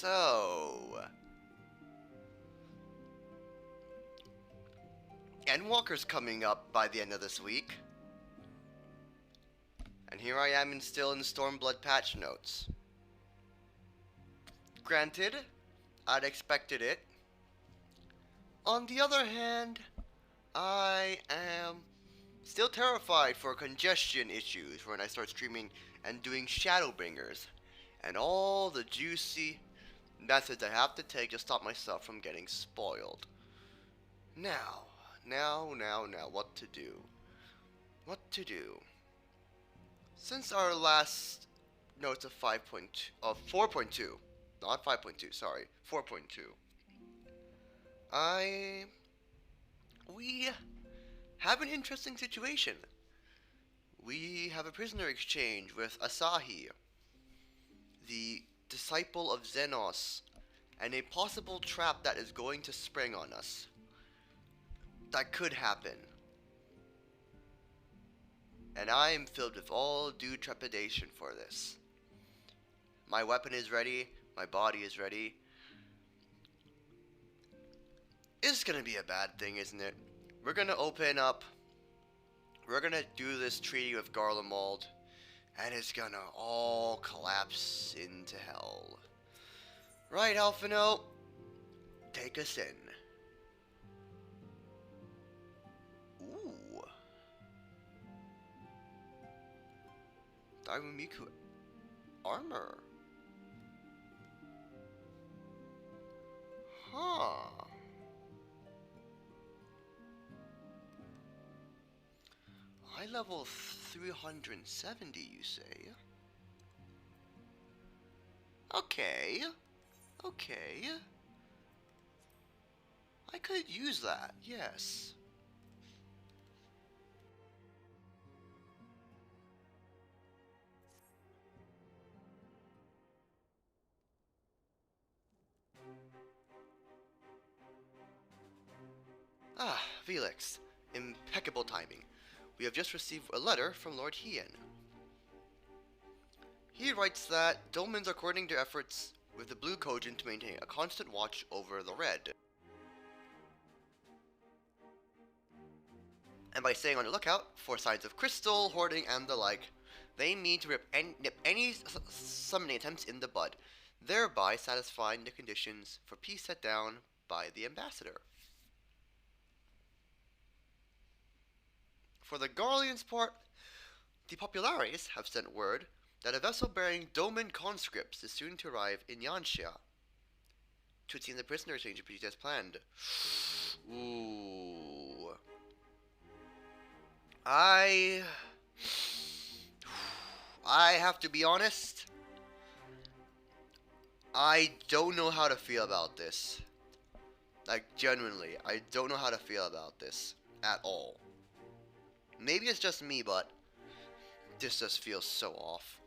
So, Endwalker's coming up by the end of this week. And here I am still in Stormblood patch notes. Granted, I'd expected it. On the other hand, I am still terrified for congestion issues when I start streaming and doing Shadowbringers and all the juicy methods I have to take to stop myself from getting spoiled. Now, what to do? What to do? Since our last notes of 4.2, not 5.2, sorry, 4.2, we have an interesting situation. We have a prisoner exchange with Asahi, the disciple of Xenos, and a possible trap that is going to spring on us. That could happen. And I am filled with all due trepidation for this. My weapon is ready, my body is ready. It's gonna be a bad thing, isn't it? We're gonna open up, we're gonna do this treaty with Garlemald, and it's gonna all collapse into hell. Right, Alphino? Take us in. Ooh. Daimumiku armor. Huh. High level 370, you say? Okay. Okay. I could use that, yes. Ah, Felix. Impeccable timing. We have just received a letter from Lord Hien. He writes that Dolmens are coordinating their efforts with the Blue Kojin to maintain a constant watch over the Red. And by staying on the lookout for signs of crystal hoarding and the like, they mean to nip any summoning attempts in the bud, thereby satisfying the conditions for peace set down by the ambassador. For the Garlean's part, the Populares have sent word that a vessel bearing Doman conscripts is soon to arrive in Yanxia. To seem the prisoner exchange proceeds as planned. Ooh. I have to be honest. I don't know how to feel about this. Like, genuinely, I don't know how to feel about this at all. Maybe it's just me, but this just feels so off.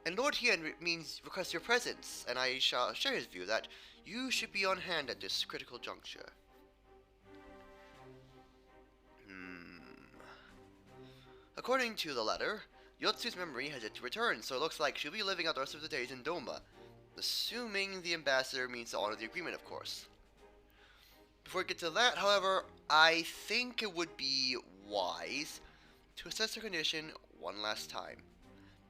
And Lord Hien requests your presence, and I shall share his view that you should be on hand at this critical juncture. According to the letter, Yotsu's memory has yet to return, so it looks like she'll be living out the rest of the days in Doma. Assuming the ambassador means to honor the agreement, of course. Before we get to that, however, I think it would be wise to assess her condition one last time.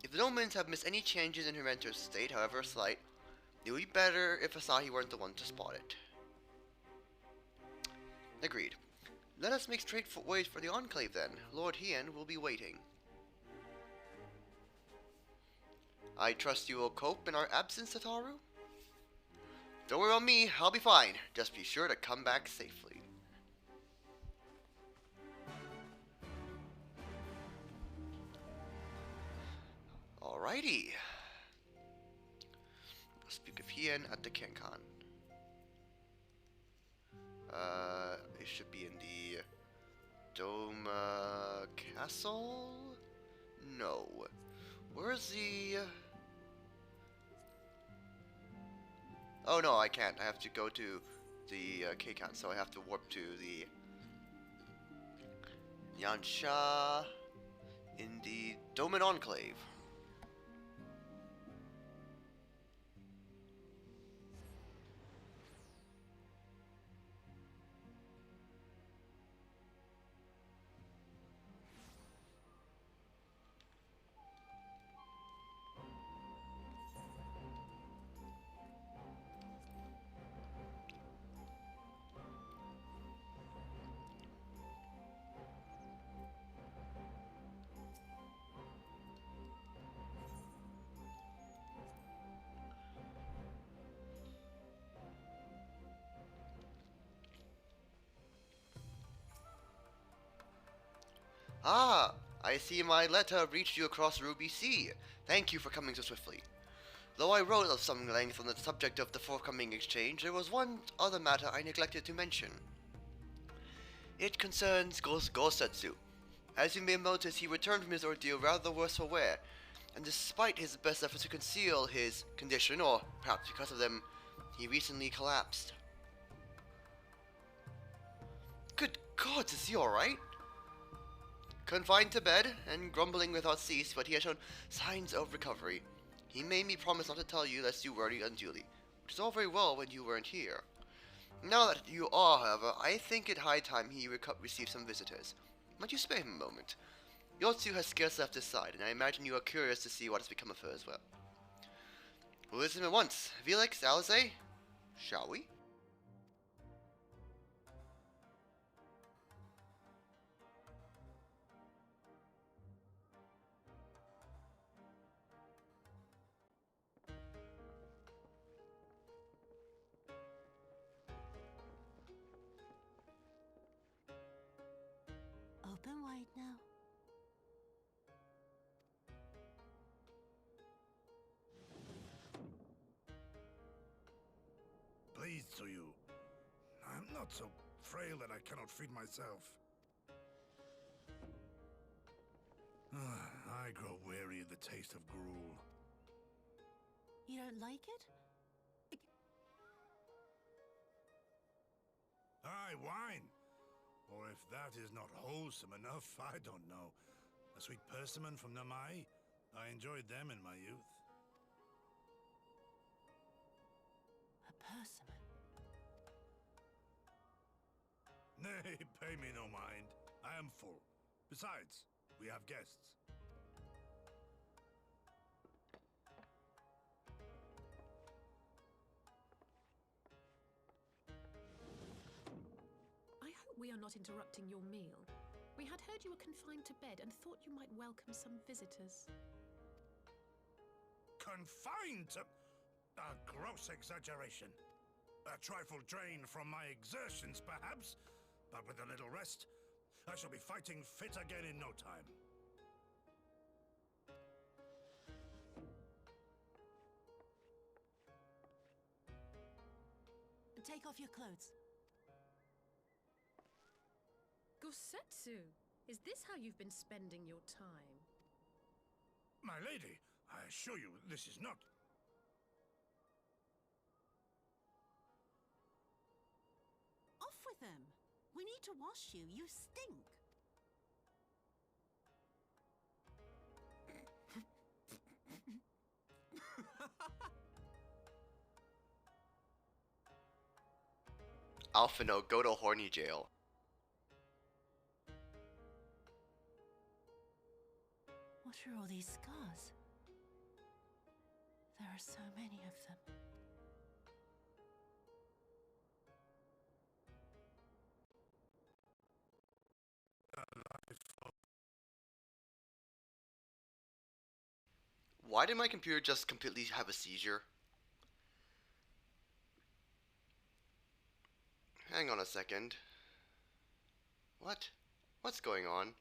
If the Domans have missed any changes in her mental state, however slight, it would be better if Asahi weren't the one to spot it. Agreed. Let us make straight ways for the Enclave then. Lord Hien will be waiting. I trust you will cope in our absence, Satoru? Don't worry about me, I'll be fine. Just be sure to come back safely. Alrighty. We'll speak of Hien at the Kenkan. It should be in the Dome Castle? No. Where's the... Oh no, I can't. I have to go to the Kenkan, so I have to warp to the Yanxia in the Doman Enclave. Ah, I see my letter reached you across Ruby Sea. Thank you for coming so swiftly. Though I wrote of some length on the subject of the forthcoming exchange, there was one other matter I neglected to mention. It concerns Gosetsu. As you may have noticed, he returned from his ordeal rather worse for wear, and despite his best efforts to conceal his condition, or perhaps because of them, he recently collapsed. Good gods, is he alright? Confined to bed and grumbling without cease, but he has shown signs of recovery. He made me promise not to tell you lest you worry unduly, which is all very well when you weren't here. Now that you are, however, I think it high time he receive some visitors. Might you spare him a moment? Yotsu has scarce left his side, and I imagine you are curious to see what has become of her as well. We'll listen at once. Felix, Alice, shall we? Open wide now. Pleased to you. I'm not so frail that I cannot feed myself. I grow weary of the taste of gruel. You don't like it? Aye, wine! Or if that is not wholesome enough, I don't know. A sweet persimmon from Namai? I enjoyed them in my youth. A persimmon. Nay, pay me no mind. I am full. Besides, we have guests. I hope we are not interrupting your meal. We had heard you were confined to bed and thought you might welcome some visitors. Confined to... A gross exaggeration. A trifle drained from my exertions, perhaps, but with a little rest, I shall be fighting fit again in no time. Take off your clothes. Gosetsu, is this how you've been spending your time? My lady, I assure you this is not... Off with them. We need to wash you. You stink. Alphino, go to horny jail. What are all these scars? There are so many of them. Why did my computer just completely have a seizure? Hang on a second. What? What's going on?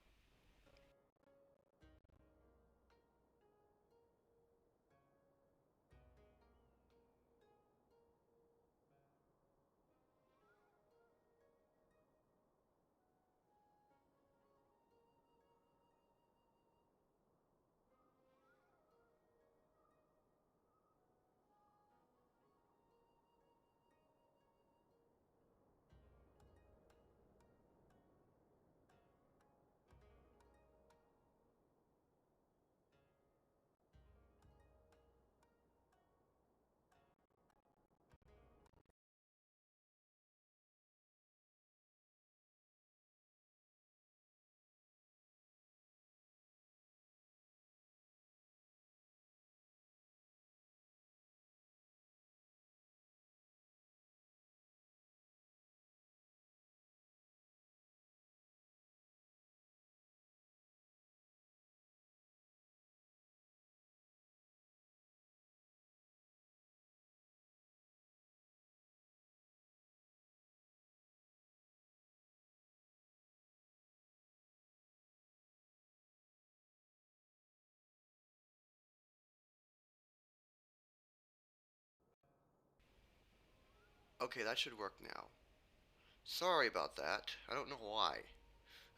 Okay, that should work now. Sorry about that. I don't know why.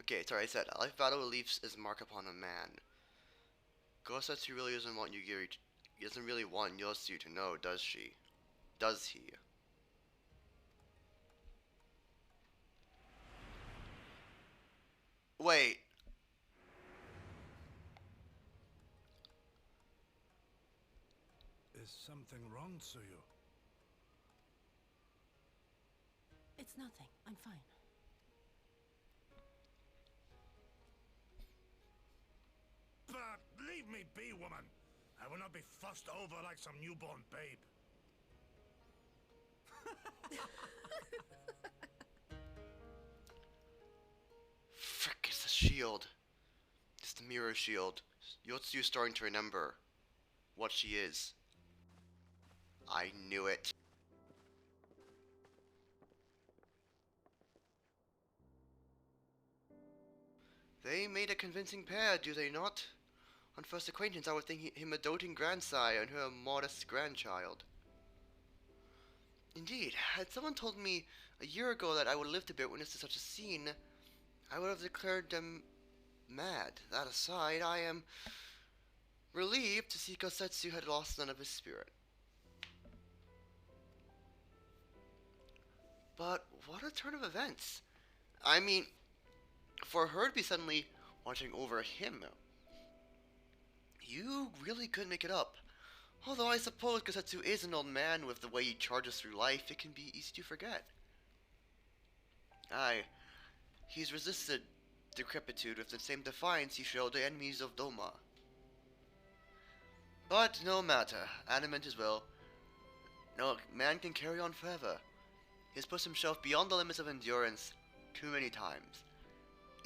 Okay, sorry, I said, a life battle leaves his mark upon a man. Ghost says he really doesn't want Yugiri he doesn't really want Yotsu to know, does she? Does he? Wait. Is something wrong, Tsuyu? It's nothing. I'm fine. But leave me be, woman. I will not be fussed over like some newborn babe. Frick, it's the shield. It's the mirror shield. Yotsu's starting to remember what she is. I knew it. They made a convincing pair, do they not? On first acquaintance, I would think him a doting grandsire and her a modest grandchild. Indeed, had someone told me a year ago that I would live to bear witness to such a scene, I would have declared them mad. That aside, I am relieved to see Gosetsu had lost none of his spirit. But what a turn of events. I mean, for her to be suddenly watching over him, you really could make it up. Although I suppose Gosetsu is an old man with the way he charges through life, it can be easy to forget. Aye, he's resisted decrepitude with the same defiance he showed the enemies of Doma. But no matter, adamant as well. No man can carry on forever. He has pushed himself beyond the limits of endurance too many times.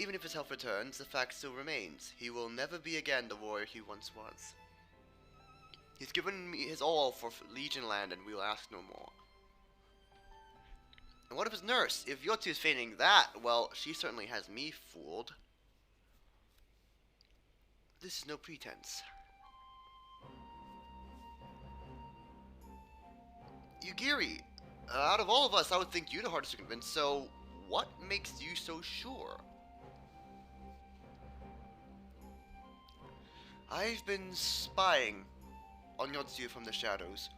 Even if his health returns, the fact still remains. He will never be again the warrior he once was. He's given me his all for Legion land, and we will ask no more. And what of his nurse? If Yotsu is feigning that, well, she certainly has me fooled. This is no pretense. Yugiri, out of all of us, I would think you the hardest to convince, so what makes you so sure? I've been spying on Yotsu from the shadows,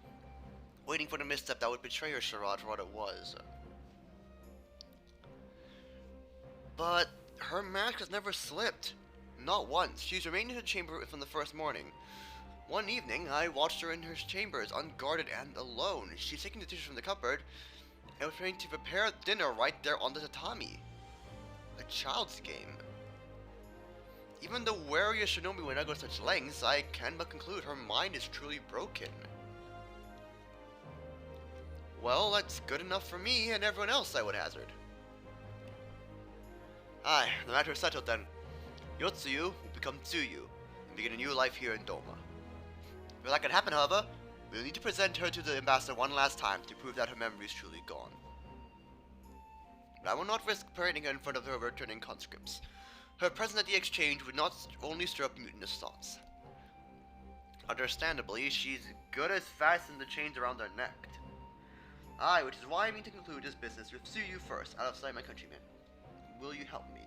waiting for the misstep that would betray her charade for what it was. But her mask has never slipped. Not once. She's remained in her chamber from the first morning. One evening, I watched her in her chambers, unguarded and alone. She's taking the dishes from the cupboard and was trying to prepare dinner right there on the tatami. A child's game. Even the wariest shinobi would not go to such lengths. I can but conclude her mind is truly broken. Well, that's good enough for me and everyone else, I would hazard. Aye, the matter is settled then. Yotsuyu will become Tsuyu and begin a new life here in Doma. For that can happen, however, we'll need to present her to the ambassador one last time to prove that her memory is truly gone. But I will not risk parading her in front of her returning conscripts. Her presence at the exchange would not only stir up mutinous thoughts. Understandably, she's good as fastened the chains around her neck. Aye, which is why I mean to conclude this business with Tsuyu first, out of sight, my countrymen. Will you help me?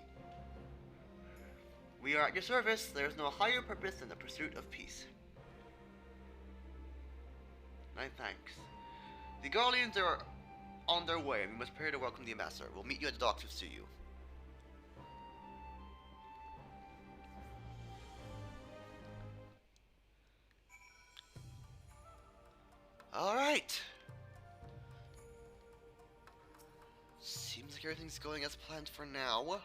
We are at your service. There is no higher purpose than the pursuit of peace. My thanks. The Guardians are on their way, and we must prepare to welcome the ambassador. We'll meet you at the docks with Tsuyu. Alright. Seems like everything's going as planned for now.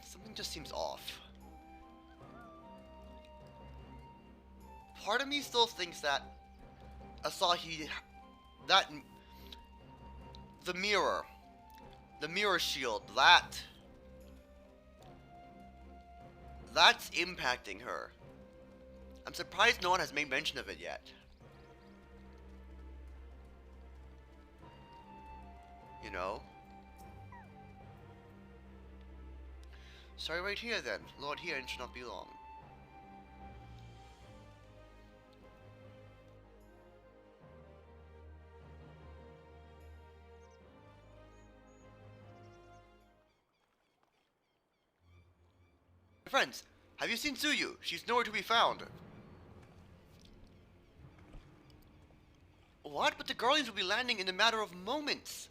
Something just seems off. Part of me still thinks that Asahi, the mirror shield, that's impacting her. I'm surprised no one has made mention of it yet. you know. Sorry, right here then. Lord here should not be long. Friends, have you seen Tsuyu? She's nowhere to be found. What? But the Guardians will be landing in a matter of moments.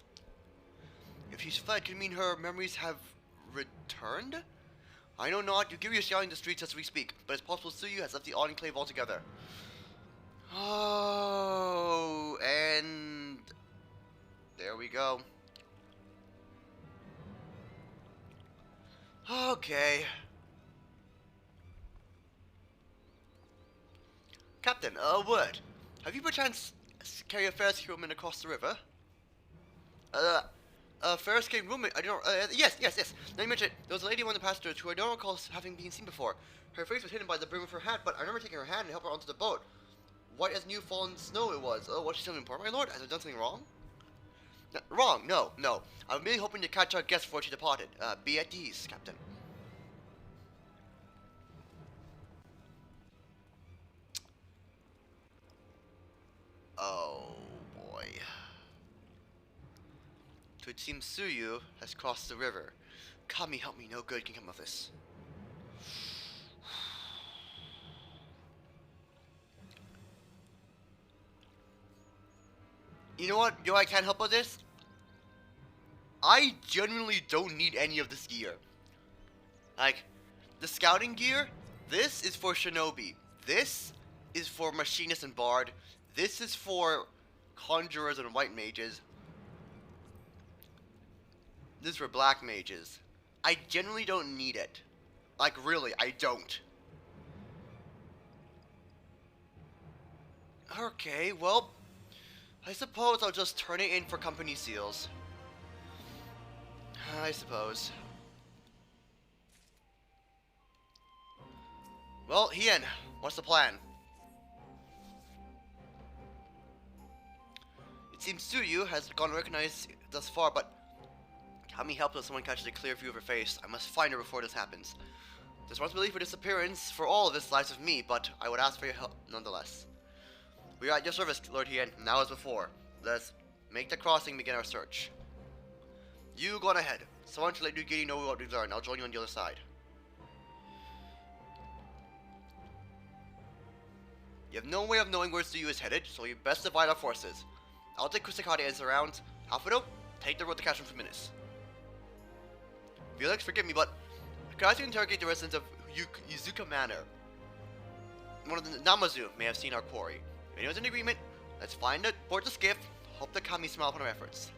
If she's fled, could it mean her memories have returned? I know not. You give your scouting the streets as we speak, but it's possible Tsuyu has left the enclave altogether. Oh, and there we go. Okay. Captain, a word. Have you perchance carried a Ferris crewman across the river? Ferris crewman, I don't yes. Now you mentioned it. There was a lady among the passengers who I don't recall having been seen before. Her face was hidden by the brim of her hat, but I remember taking her hand and helping her onto the boat. White as new fallen snow it was. Oh, what's she telling me, my lord? Has I done something wrong? Wrong, no. I'm merely hoping to catch our guest before she departed. Be at ease, Captain. Oh, boy. So it seems Tsuyu has crossed the river. Kami, help me, no good can come of this. You know what? I can't help with this. I genuinely don't need any of this gear. Like, the scouting gear, this is for Shinobi. This is for Machinist and Bard. This is for Conjurers and White Mages. This is for Black Mages. I genuinely don't need it. Like, really, I don't. Okay, well, I suppose I'll just turn it in for company seals. I suppose. Well, Hien, what's the plan? It seems Tsuyu has gone recognized thus far, but Kami helped us someone catches a clear view of her face. I must find her before this happens. The responsibility for disappearance for all of this lies with me, but I would ask for your help nonetheless. We are at your service, Lord Hien, now as before. Let's make the crossing and begin our search. You go on ahead. Someone should let Nugiri know what we've learned. I'll join you on the other side. You have no way of knowing where Tsuyu is headed, so you best divide our forces. I'll take Kusakade as around. Alfredo, take the road to catch him for minutes. Felix, forgive me, but could I ask you to interrogate the residents of Yuzuka Manor? One of the Namazu may have seen our quarry. If anyone's in agreement, let's find it, board the skiff, hope that Kami smile upon our efforts.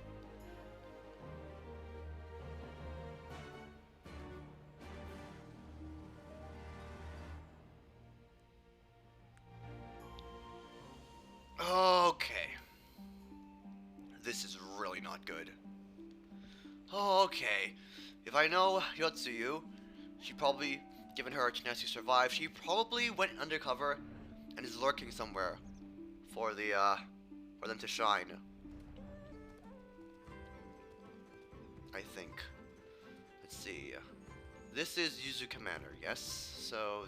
Okay. This is really not good. Okay. If I know Yotsuyu, she probably, given her a chance to survive, she probably went undercover and is lurking somewhere for them to shine. I think. Let's see. This is Yuzuka Manor, yes? So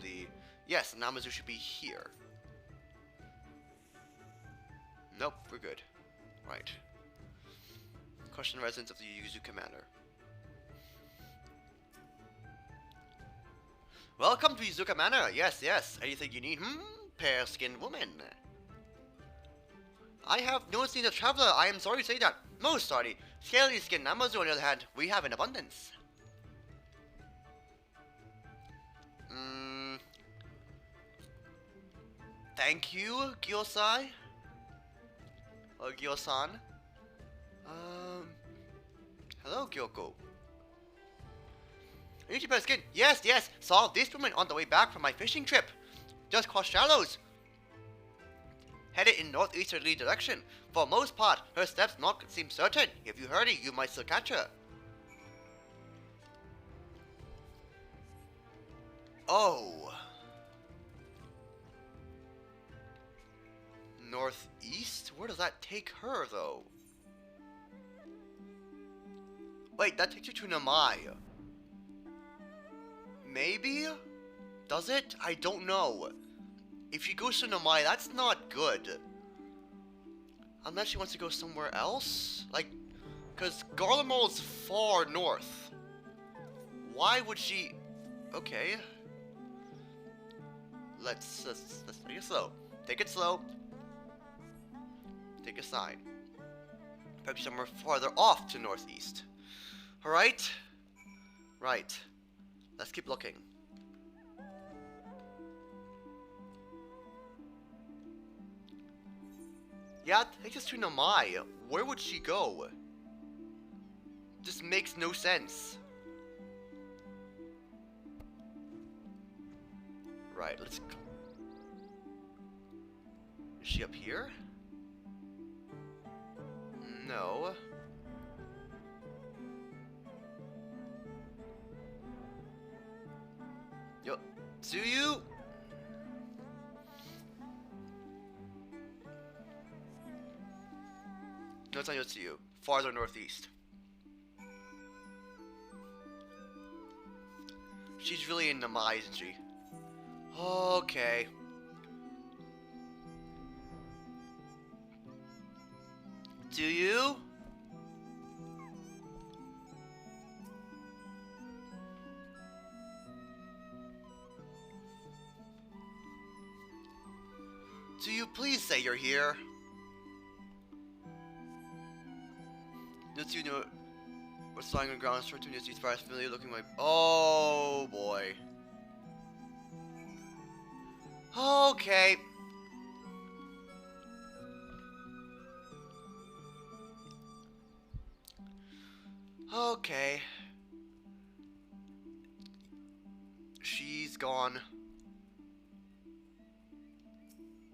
yes, Namazu should be here. Nope, we're good. Right. Question the residents of the Yuzuka Manor. Welcome to Yuzuka Manor. Yes. Anything you need? Pale-skinned woman. I have no seen a traveler. I am sorry to say that. Most sorry. Scaly-skinned Namazu, on the other hand, we have in abundance. Thank you, Gyosai. Or Gyo-san. Hello, Kyoko. Ichiban skin. Yes. Saw this woman on the way back from my fishing trip. Just crossed shallows. Headed in northeasterly direction. For most part, her steps not seem certain. If you hurry, you might still catch her. Oh. Northeast? Where does that take her, though? Wait, that takes you to Namai. Maybe? Does it? I don't know. If she goes to Namai, that's not good. Unless she wants to go somewhere else? Like, because Garlemald is far north. Why would she... Okay. Let's take it slow. Take it slow. Take a sign. Perhaps somewhere farther off to northeast. Alright? Right. Let's keep looking. Yeah, take us to Namai. Where would she go? This makes no sense. Right, let's go. Is she up here? No. Yo, do you? No, it's not Yotsuyu. Farther northeast. She's really in Namai, isn't she? Okay. Do you? Do you please say you're here? Don't you know what's lying on the ground? Sort of these fires familiar looking like. Oh boy. Okay. Okay. She's gone.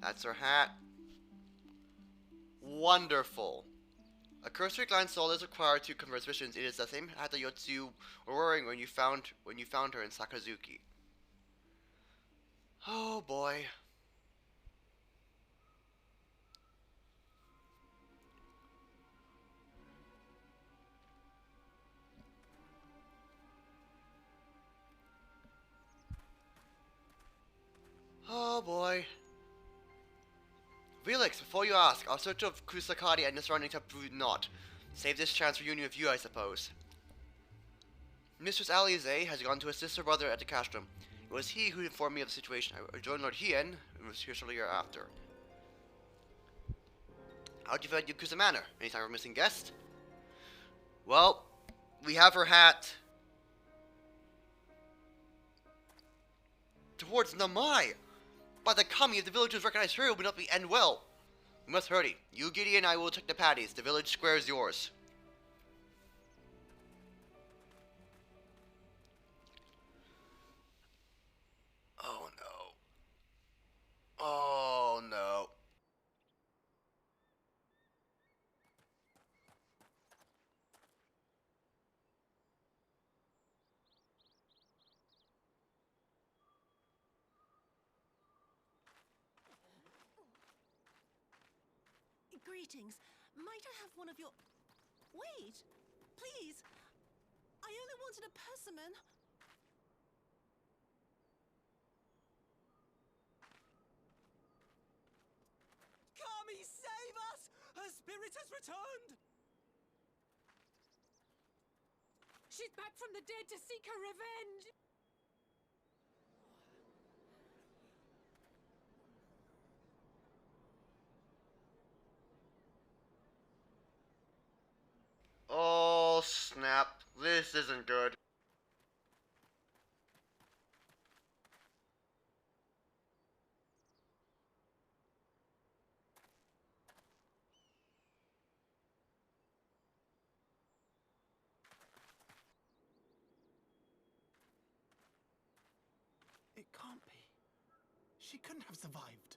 That's her hat. Wonderful. A cursory glance soul is required to convert visions. It is the same hat that Yotsu were wearing when you found her in Sakazuki. Oh boy. Oh boy. Felix, before you ask, our search of Kusakadi and the surroundings have proved naught. Save this chance for union with you, I suppose. Mistress Alize has gone to assist her brother at the castrum. It was he who informed me of the situation. I joined Lord Hien and was here shortly after. How'd you find Yakuza Manor? Any sign of a missing guest? Well, we have her hat. Towards Namai! By the kami, if the villagers recognize her, it would not be end well. We must hurry. You, Giddy, and I will check the patties. The village square is yours. Oh no. Oh no. Greetings. Might I have one of your... Wait! Please! I only wanted a persimmon. Kami, save us! Her spirit has returned! She's back from the dead to seek her revenge! Oh snap. This isn't good. It can't be. She couldn't have survived.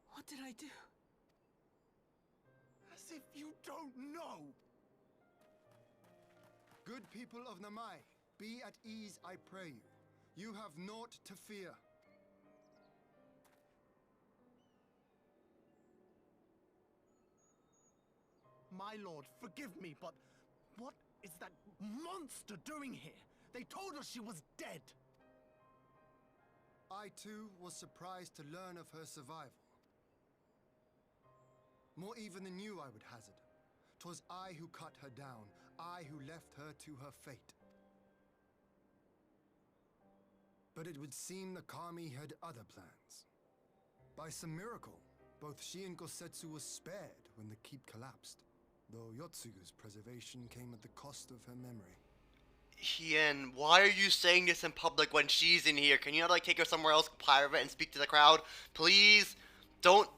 What did I do? As if you don't know! Good people of Namai, be at ease, I pray you. You have naught to fear. My lord, forgive me, but what is that monster doing here? They told us she was dead. I too was surprised to learn of her survival. More even than you, I would hazard. 'Twas I who cut her down, I who left her to her fate. But it would seem the kami had other plans. By some miracle, both she and Gosetsu were spared when the keep collapsed, though Yotsugu's preservation came at the cost of her memory. Hien, why are you saying this in public when she's in here? Can you not, like, take her somewhere else private and speak to the crowd? Please? Don't...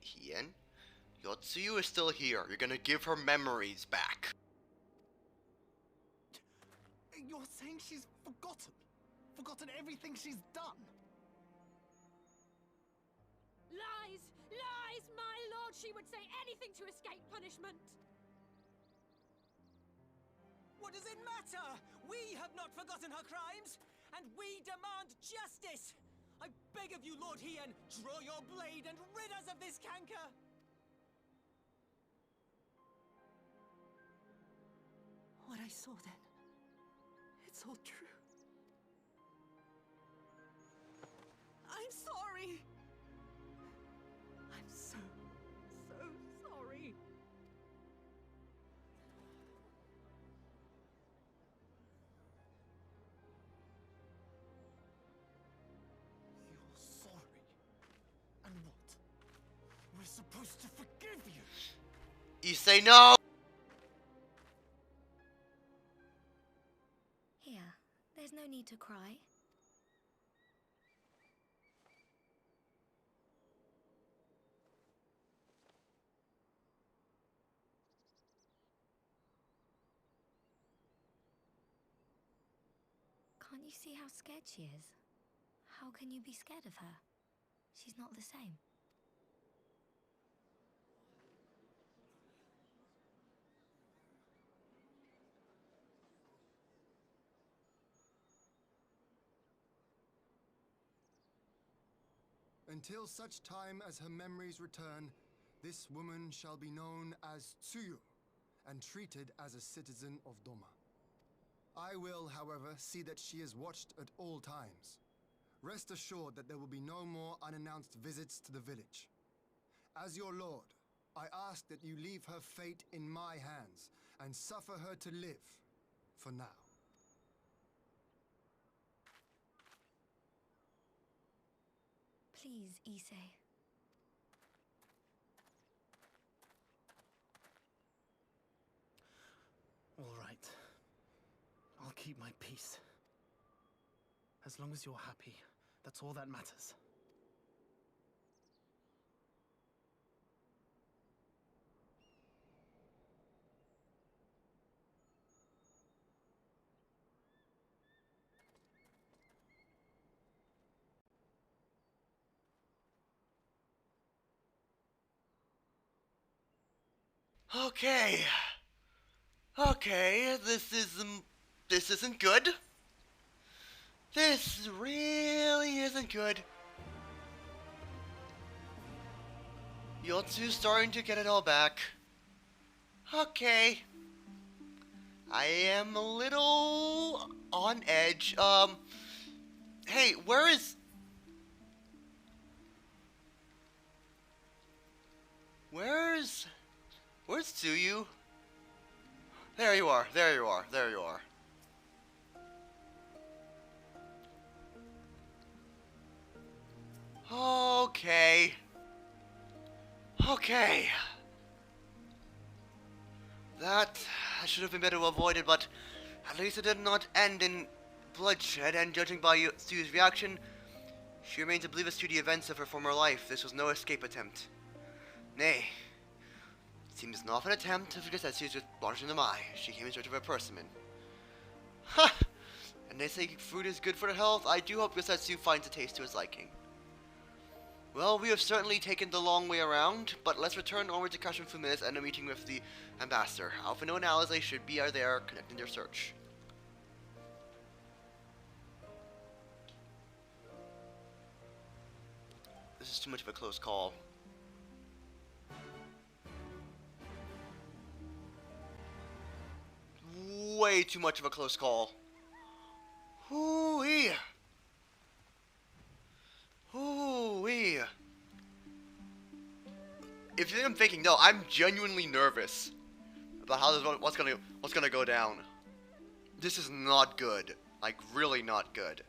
Hien? Yotsuyu is still here. You're gonna give her memories back. You're saying she's forgotten? Forgotten everything she's done? Lies! Lies, my lord! She would say anything to escape punishment! What does it matter? We have not forgotten her crimes, and we demand justice! I beg of you, Lord Hien, draw your blade and rid us of this canker! What I saw then, it's all true. I'm sorry. I'm so sorry. You're sorry? And what? We're supposed to forgive you? You say no! Here, there's no need to cry. Can't you see how scared she is? How can you be scared of her? She's not the same. Until such time as her memories return, this woman shall be known as Tsuyu, and treated as a citizen of Doma. I will, however, see that she is watched at all times. Rest assured that there will be no more unannounced visits to the village. As your lord, I ask that you leave her fate in my hands, and suffer her to live, for now. Please, Issei. All right. I'll keep my peace. As long as you're happy, that's all that matters. Okay. Okay, this isn't good. This really isn't good. Yotsu's starting to get it all back. Okay. I am a little on edge. Hey, where's Tsuyu? There you are, there you are, there you are. Okay. Okay. That should have been better avoided, but at least it did not end in bloodshed, and judging by Tsuyu's reaction, she remains oblivious to the events of her former life. This was no escape attempt. Nay, it seems not an attempt of Gosetsu's with larger than I. She came in search of a persimmon. Ha! And they say fruit is good for the health. I do hope Gosetsu finds a taste to his liking. Well, we have certainly taken the long way around, but let's return onward to Kashmir for minutes and a meeting with the ambassador. Alphino and Alizé should be there connecting their search. This is too much of a close call. Way too much of a close call. Hoo-wee. Hoo-wee. If you think I'm thinking, no, I'm genuinely nervous about how this what's gonna go down. This is not good. Like, really not good.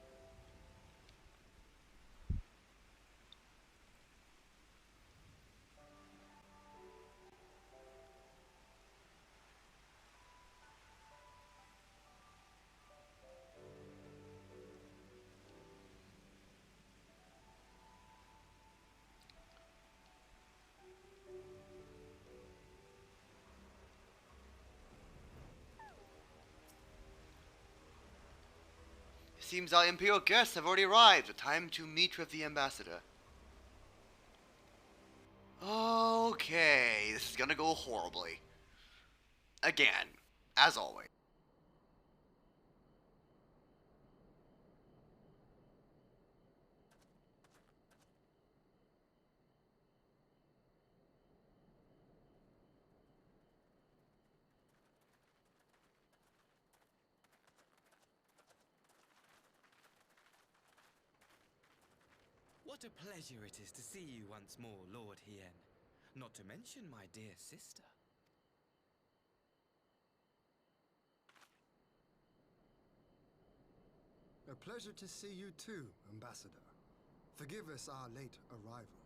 Seems our Imperial guests have already arrived. Time to meet with the ambassador. Okay, this is gonna go horribly. Again, as always. What a pleasure it is to see you once more, Lord Hien. Not to mention my dear sister. A pleasure to see you too, Ambassador. Forgive us our late arrival.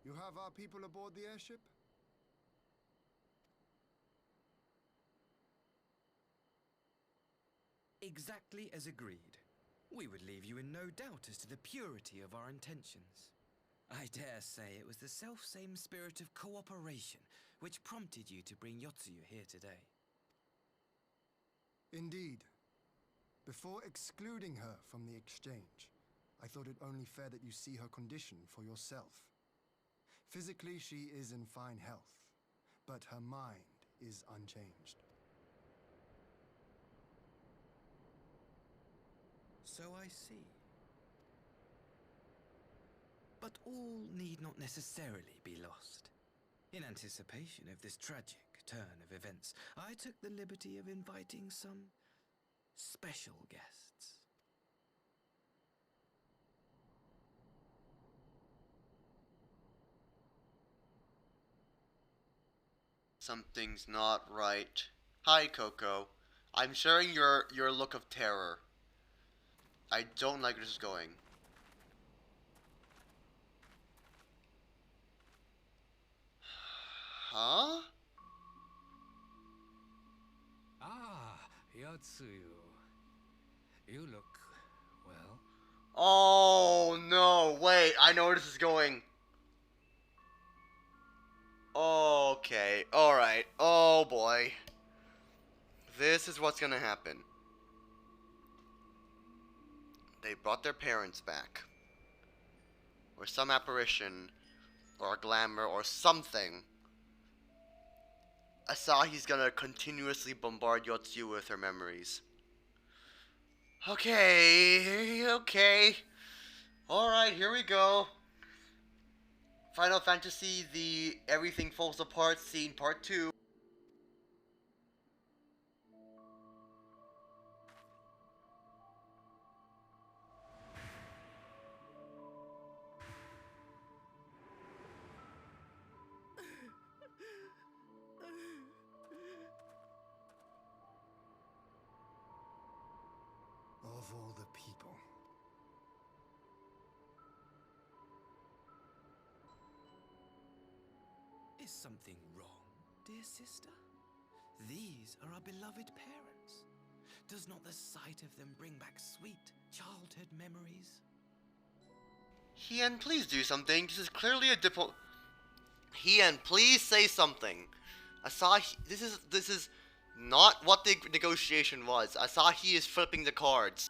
You have our people aboard the airship? Exactly as agreed. We would leave you in no doubt as to the purity of our intentions. I dare say it was the self-same spirit of cooperation which prompted you to bring Yotsuyu here today. Indeed. Before excluding her from the exchange, I thought it only fair that you see her condition for yourself. Physically, she is in fine health, but her mind is unchanged. So I see. But all need not necessarily be lost. In anticipation of this tragic turn of events, I took the liberty of inviting some special guests. Something's not right. Hi, Coco. I'm sharing your look of terror. I don't like where this is going. Huh? Ah, Yotsuyu. You look well. Oh no, wait, I know where this is going. Okay, alright. Oh boy. This is what's gonna happen. They brought their parents back. Or some apparition. Or glamour or something. Asahi's gonna continuously bombard Yotsuyu with her memories. Okay. Alright, here we go. Final Fantasy, the Everything Falls Apart scene, part 2. Of all the people. Is something wrong, dear sister? These are our beloved parents. Does not the sight of them bring back sweet childhood memories? Hien, please do something. This is clearly a Hien, please say something. Asahi, this is not what the negotiation was. Asahi is flipping the cards.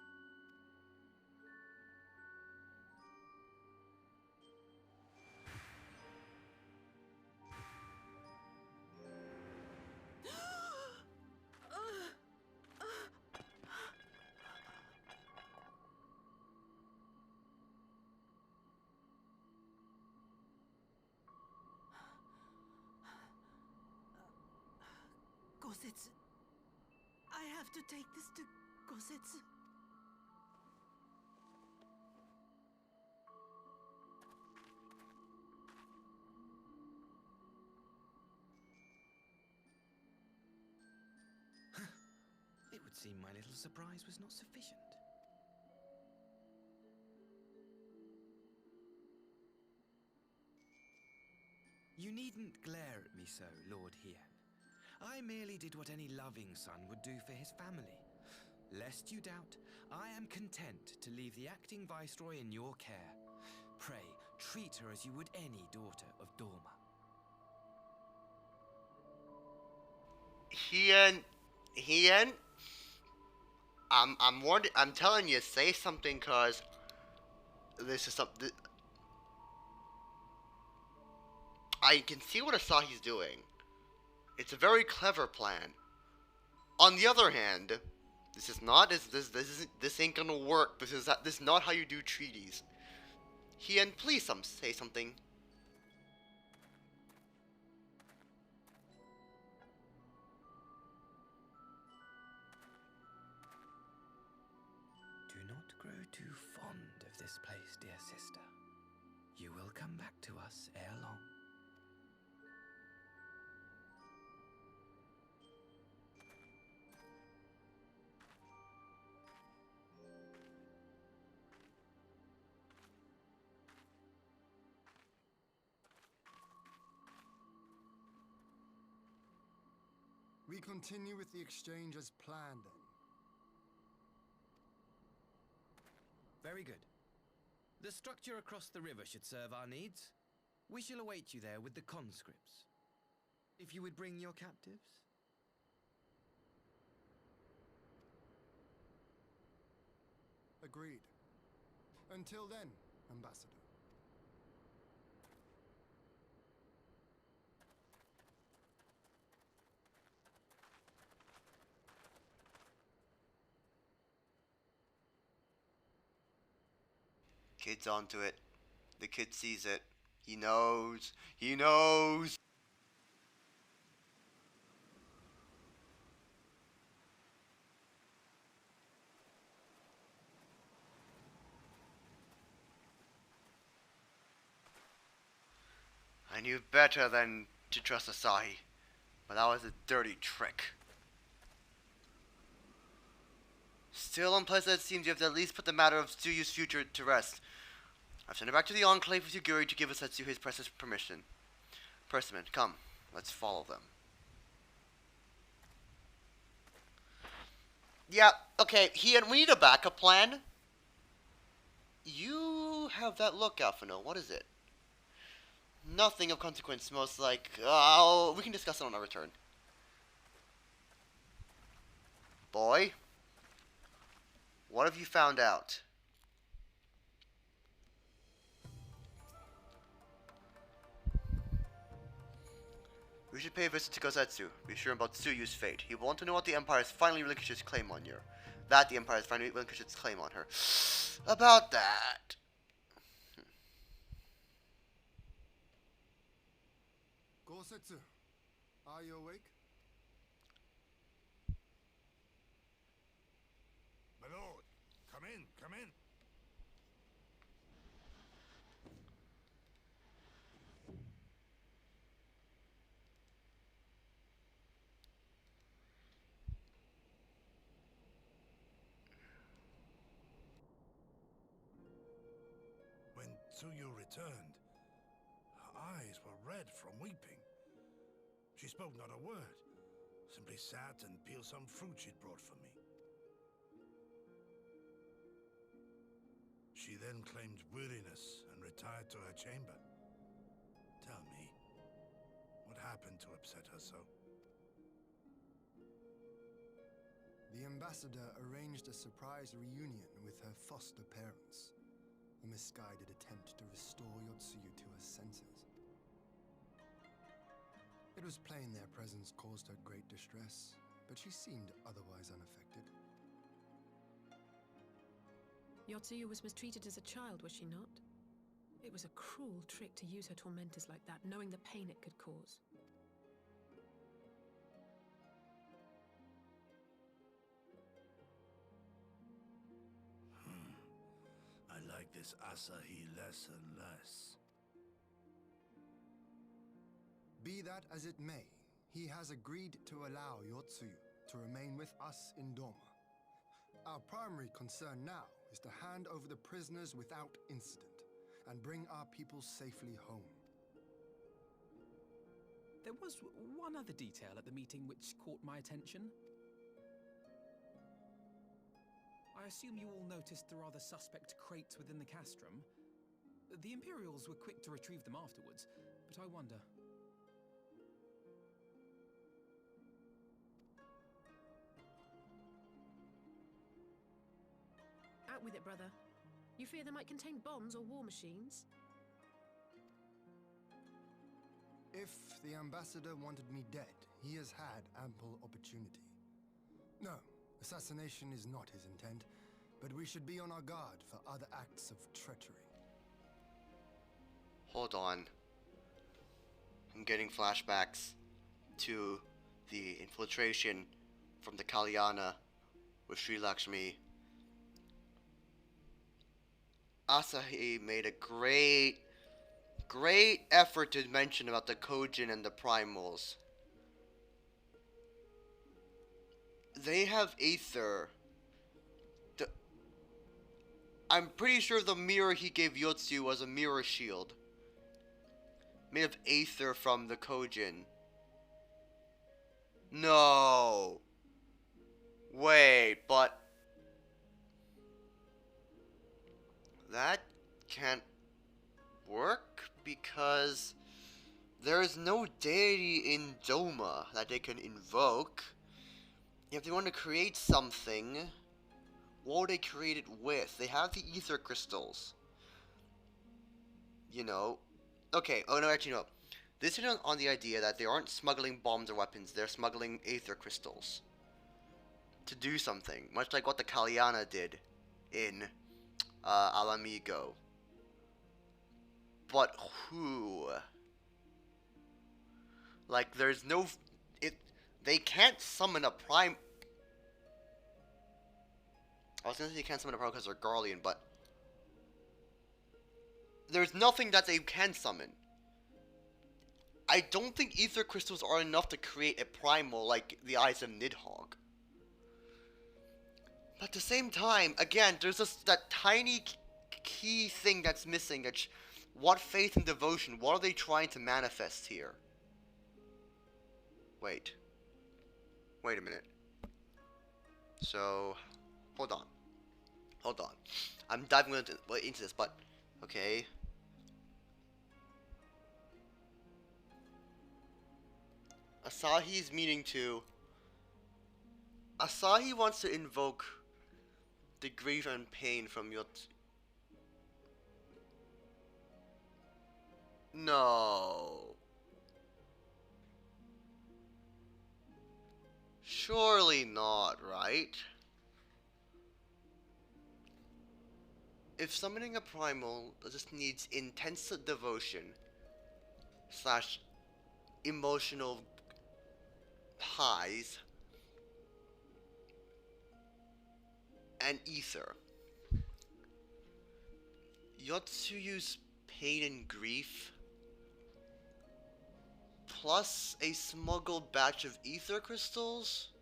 Gosetsu. I have to take this to Gosetsu. It would seem my little surprise was not sufficient. You needn't glare at me so, Lord Hien. I merely did what any loving son would do for his family. Lest you doubt, I am content to leave the acting viceroy in your care. Pray, treat her as you would any daughter of Dorma. Hien, I'm warned. I'm telling you, say something, cause this is something. I can see what Asahi's doing. It's a very clever plan. On the other hand, this is not this ain't gonna work. This is not how you do treaties. Hien, please say something. Do not grow too fond of this place, dear sister. You will come back to us ere long. We continue with the exchange as planned, then. Very good. The structure across the river should serve our needs. We shall await you there with the conscripts. If you would bring your captives. Agreed. Until then, Ambassador. Kid's onto it. The kid sees it. He knows. He knows. I knew better than to trust Asahi, but that was a dirty trick. Still unpleasant it seems you have to at least put the matter of Tsuyu's future to rest. I've sent her back to the Enclave with Yuguri to give Asetsu his precious permission. Persimmon, come, let's follow them. Yeah, okay, we need a backup plan. You have that look, Alphino. What is it? Nothing of consequence, most like... we can discuss it on our return. Boy, what have you found out? We should pay a visit to Gosetsu. Be sure about Tsuyu's fate. He will want to know what the Empire has finally relinquished its claim on you. That the Empire has finally relinquished its claim on her. About that. Gosetsu, are you awake? My lord, come in, come in. When Tsuyu returned, her eyes were red from weeping. She spoke not a word, simply sat and peeled some fruit she'd brought for me. She then claimed weariness and retired to her chamber. Tell me, what happened to upset her so? The ambassador arranged a surprise reunion with her foster parents. A misguided attempt to restore Yotsuyu to her senses. It was plain their presence caused her great distress, but she seemed otherwise unaffected. Yotsuyu was mistreated as a child, was she not? It was a cruel trick to use her tormentors like that, knowing the pain it could cause. this Asahi less and less. Be that as it may, he has agreed to allow Yotsuyu to remain with us in Doma. Our primary concern now is to hand over the prisoners without incident and bring our people safely home. There was one other detail at the meeting which caught my attention. I assume you all noticed the rather suspect crates within the castrum. The Imperials were quick to retrieve them afterwards, but I wonder. Out with it, brother. You fear they might contain bombs or war machines? If the ambassador wanted me dead, he has had ample opportunity. No, assassination is not his intent, but we should be on our guard for other acts of treachery. Hold on. I'm getting flashbacks to the infiltration from the Kalyana with Sri Lakshmi. Asahi made a great effort to mention about the Kojin and the Primals. They have Aether. I'm pretty sure the mirror he gave Yotsu was a mirror shield. Made of Aether from the Kojin. No. Wait, but that can't work because there is no deity in Doma that they can invoke. If they want to create something, what would they create it with? They have the ether crystals. You know. Okay, oh no, actually no. This is on the idea that they aren't smuggling bombs or weapons, they're smuggling ether crystals. To do something, much like what the Kalyana did in Alamigo. But who? Like, there's no... They can't summon a prime... I was gonna say they can't summon a prime because they're Garlean, but... There's nothing that they can summon. I don't think ether crystals are enough to create a primal like the Eyes of Nidhogg. But at the same time, again, there's just that tiny key thing that's missing. That's what faith and devotion, what are they trying to manifest here? Wait a minute. So, hold on. I'm diving into this, but, okay. Asahi's meaning to... Asahi wants to invoke the grief and pain from Yotsu. No. Surely not, right? If summoning a primal just needs intense devotion / emotional highs and ether, Yotsuyu's pain and grief plus a smuggled batch of ether crystals?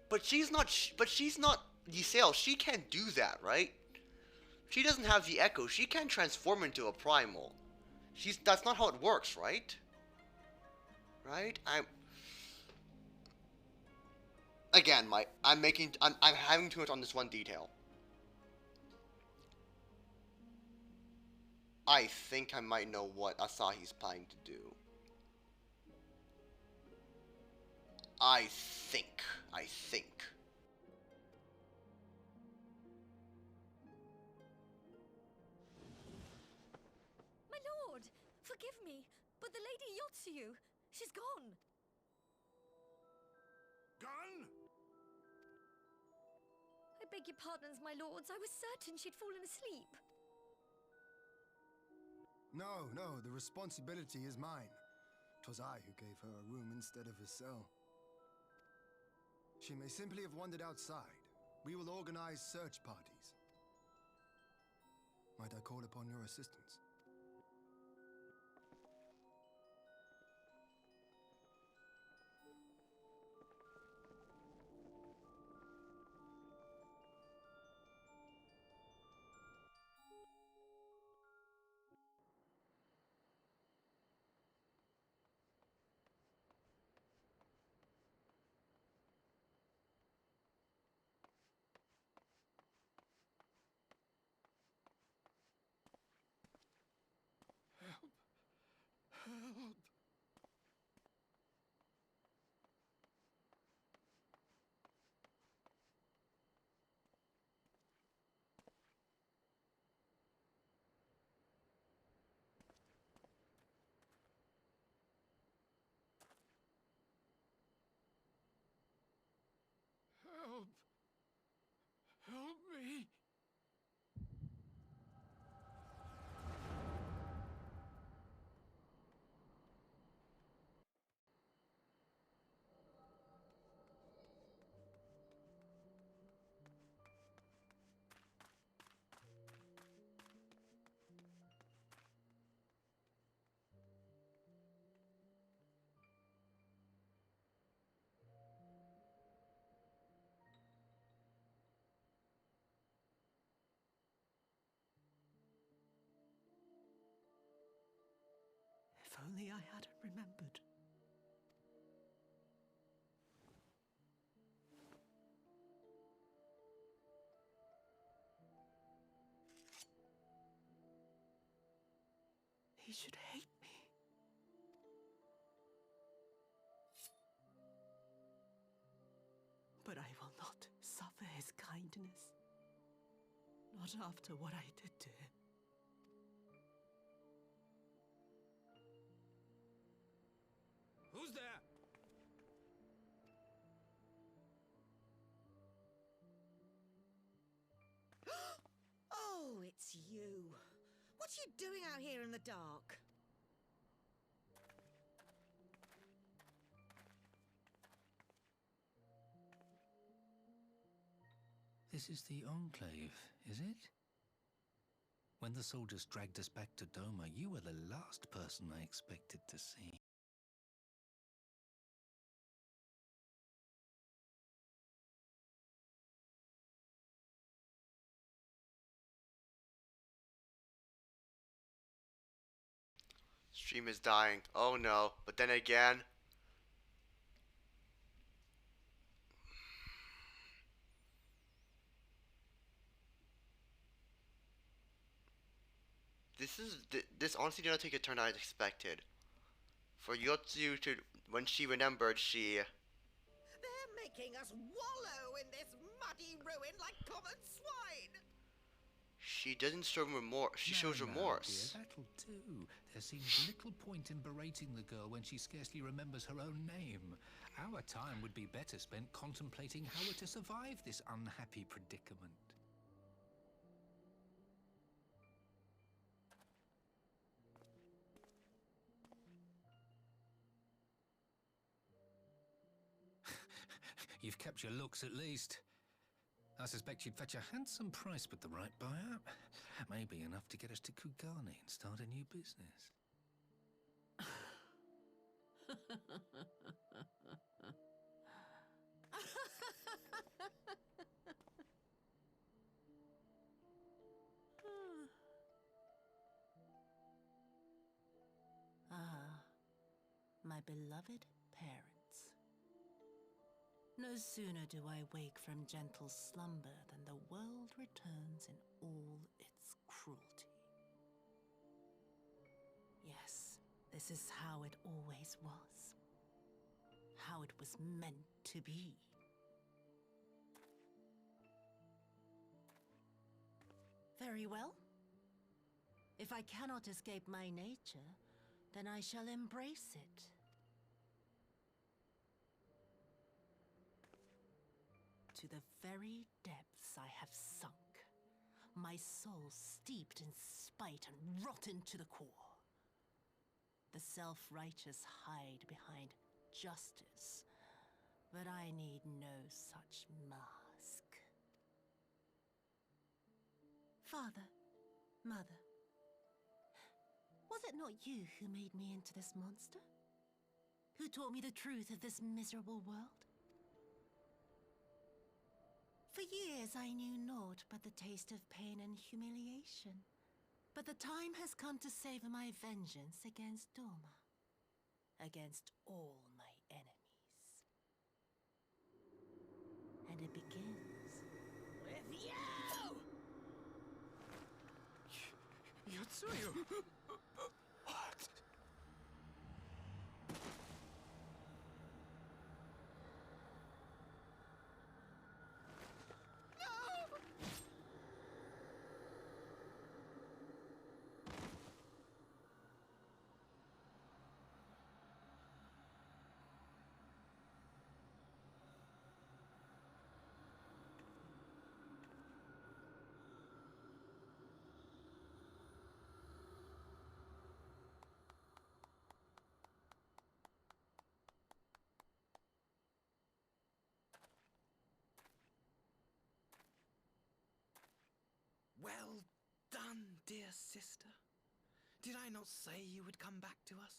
But she's not Giselle, she can't do that, right? She doesn't have the echo, she can't transform into a primal. That's not how it works, right? Right? I'm having too much on this one detail. I think I might know what Asahi's planning to do. I think. My lord, forgive me, but the Lady Yotsuyu, she's gone. Gone? I beg your pardons, my lords. I was certain she'd fallen asleep. No, the responsibility is mine. 'Twas I who gave her a room instead of a cell. She may simply have wandered outside. We will organize search parties. Might I call upon your assistance? Help! Help! Help me! If only I hadn't remembered. He should hate me. But I will not suffer his kindness. Not after what I did to him. Who's there? Oh, it's you. What are you doing out here in the dark? This is the Enclave, is it? When the soldiers dragged us back to Doma, you were the last person I expected to see. Stream is dying. Oh no. But then again, this honestly did not take a turn I expected. For Yotsu to, when she remembered, They're making us wallow in this muddy ruin like common swine. she doesn't show remorse. She shows No, remorse. dear, that'll do. There seems little point in berating the girl when she scarcely remembers her own name. Our time would be better spent contemplating how we're to survive this unhappy predicament. You've kept your looks at least. I suspect you'd fetch a handsome price with the right buyer. Maybe enough to get us to Kugane and start a new business. Ah, my beloved parents. No sooner do I wake from gentle slumber than the world returns in all its cruelty. Yes, this is how it always was. How it was meant to be. Very well. If I cannot escape my nature, then I shall embrace it. To the very depths I have sunk, my soul steeped in spite and rotten to the core. The self-righteous hide behind justice, but I need no such mask. Father, Mother, was it not you who made me into this monster? Who taught me the truth of this miserable world? For years I knew naught but the taste of pain and humiliation. But the time has come to savor my vengeance against Doma. Against all my enemies. And it begins with you! Yotsuyu! What? Well done, dear sister. Did I not say you would come back to us?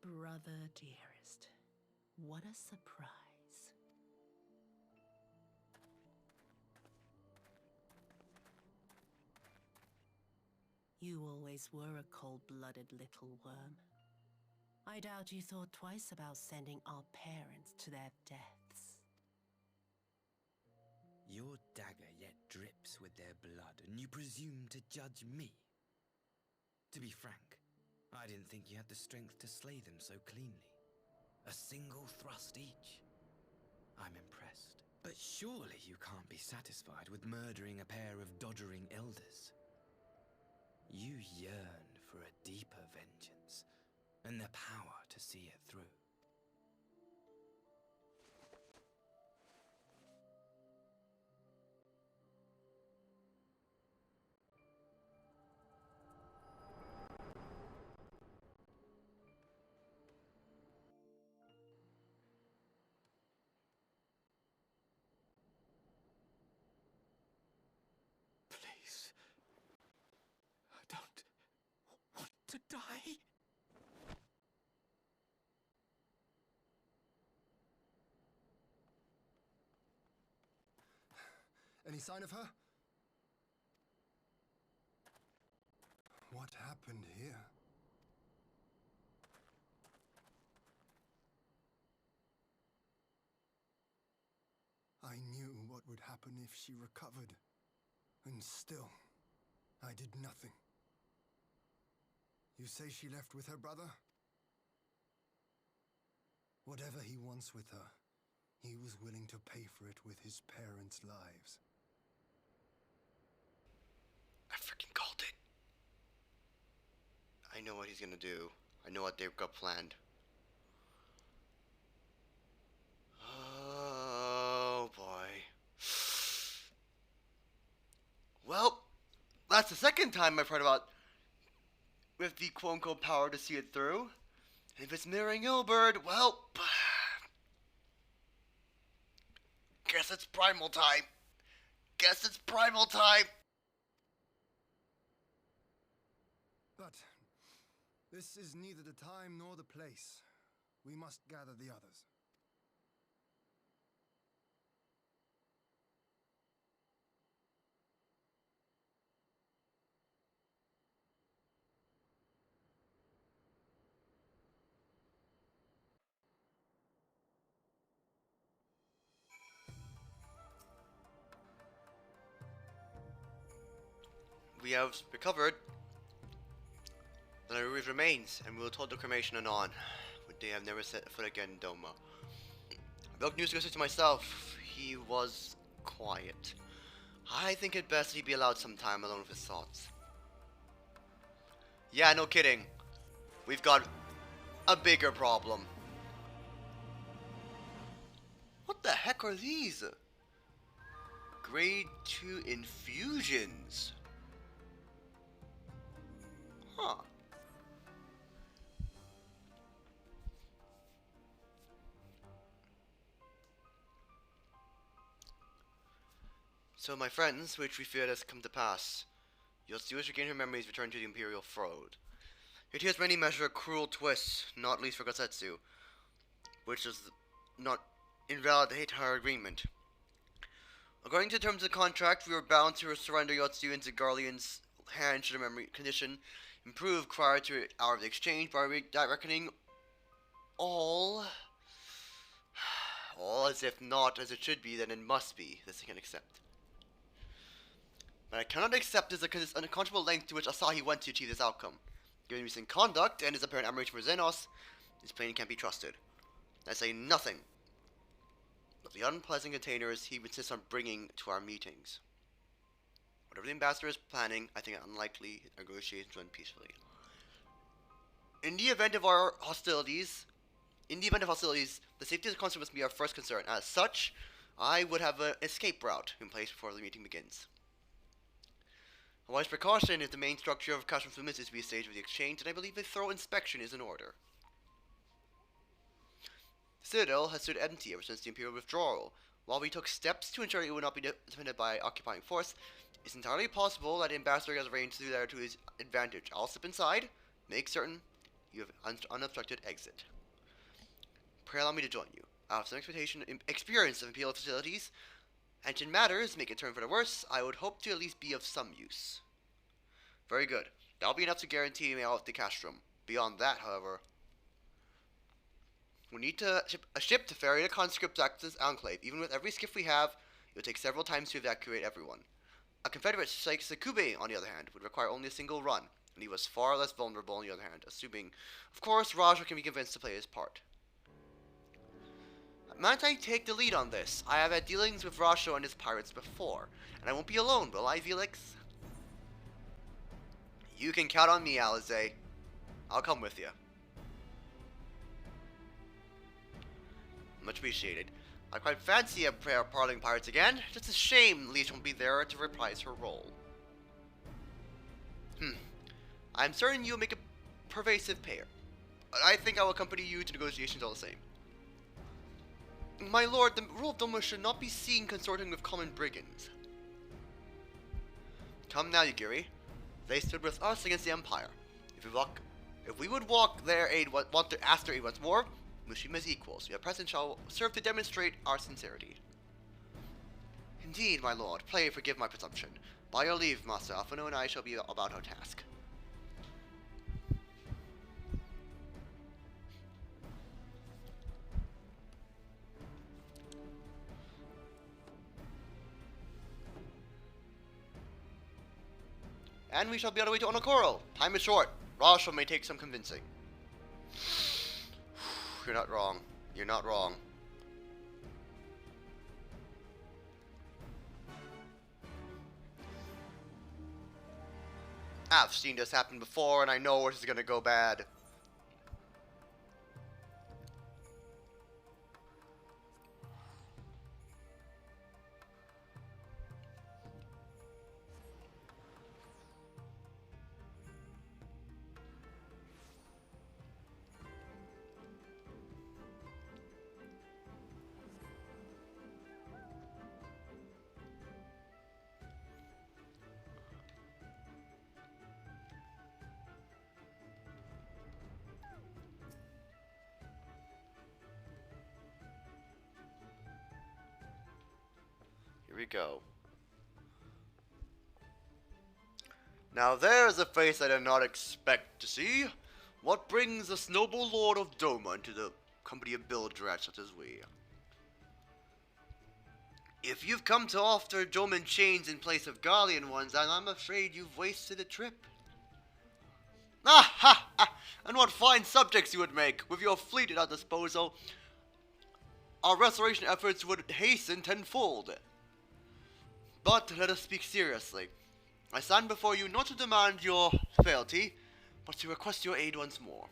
Brother dearest, what a surprise. You always were a cold-blooded little worm. I doubt you thought twice about sending our parents to their deaths. Your dagger yet drips with their blood, and you presume to judge me? To be frank, I didn't think you had the strength to slay them so cleanly. A single thrust each. I'm impressed. But surely you can't be satisfied with murdering a pair of doddering elders. You yearn for a deeper vengeance, and the power to see it through. Please. I don't want to die. Any sign of her? What happened here? I knew what would happen if she recovered. And still, I did nothing. You say she left with her brother? Whatever he wants with her, he was willing to pay for it with his parents' lives. I freaking called it. I know what he's gonna do. I know what they've got planned. Oh boy. Well, that's the second time I've heard about with the quote-unquote power to see it through. And if it's mirroring Ilberd, well, guess it's primal time. Guess it's primal time. But this is neither the time nor the place. We must gather the others. We have recovered the Naru's remains, and we will told the cremation anon. But they have never set foot again in Doma. Broke news goes to myself. He was quiet. I think it best he be allowed some time alone with his thoughts. Yeah, no kidding. We've got a bigger problem. What the heck are these? Grade 2 infusions. Huh. So, my friends, which we feared has come to pass. Your steward regain her memories, return to the Imperial Throne. It hears many measure a cruel twist, not least for Gosetsu, which does not invalidate her agreement. According to the terms of the contract, we were bound to surrender Yotsu into Garleon's hand should the memory condition improve prior to the hour of the exchange, by reckoning all as if not as it should be, then it must be. This I can accept. But I cannot accept is the unconscionable length to which Asahi went to achieve this outcome. Given recent conduct and his apparent admiration for Xenos, this plane can't be trusted. I say nothing of the unpleasant containers he insists on bringing to our meetings. Whatever the ambassador is planning, I think it unlikely negotiations run peacefully. In the event of hostilities, the safety of the consul must be our first concern. As such, I would have an escape route in place before the meeting begins. A wise precaution if the main structure of Castrum Flumis is to be a stage of the exchange, and I believe a thorough inspection is in order. The Citadel has stood empty ever since the Imperial withdrawal. While we took steps to ensure it would not be defended by occupying force, it's entirely possible that the ambassador has arranged through there to his advantage. I'll step inside, make certain you have unobstructed exit. Pray allow me to join you. I have some experience of Imperial facilities, and in matters make it turn for the worse, I would hope to at least be of some use. Very good. That'll be enough to guarantee me out of the castrum. Beyond that, however, we need to ship a ship to ferry the conscripts back to this enclave. Even with every skiff we have, it would take several times to evacuate everyone. A Confederate like Sakube, on the other hand, would require only a single run, and he was far less vulnerable on the other hand, assuming, of course, Raja can be convinced to play his part. Might I take the lead on this? I have had dealings with Rasho and his pirates before, and I won't be alone, will I, Felix? You can count on me, Alize. I'll come with you. Much appreciated. I quite fancy a parling pirates again. Just a shame Leash won't be there to reprise her role. I'm certain you'll make a pervasive payer, but I think I will accompany you to negotiations all the same. My lord, the rule of Doma should not be seen consorting with common brigands. Come now, Yugiri. They stood with us against the Empire. If we would want their aid once more, we should be as equals. Your presence shall serve to demonstrate our sincerity. Indeed, my lord. Pray forgive my presumption. By your leave, Master Alphino and I shall be about our task. And we shall be on our way to Onokoro. Time is short. Rasha may take some convincing. You're not wrong. You're not wrong. I've seen this happen before, and I know it is gonna go bad. Here we go. Now there's a face I did not expect to see. What brings this noble lord of Doma into the company of bilge-rats such as we? If you've come to offer Doman chains in place of Garlean ones, then I'm afraid you've wasted a trip. Ah ha ha! And what fine subjects you would make! With your fleet at our disposal, our restoration efforts would hasten tenfold. But let us speak seriously. I stand before you not to demand your fealty, but to request your aid once more.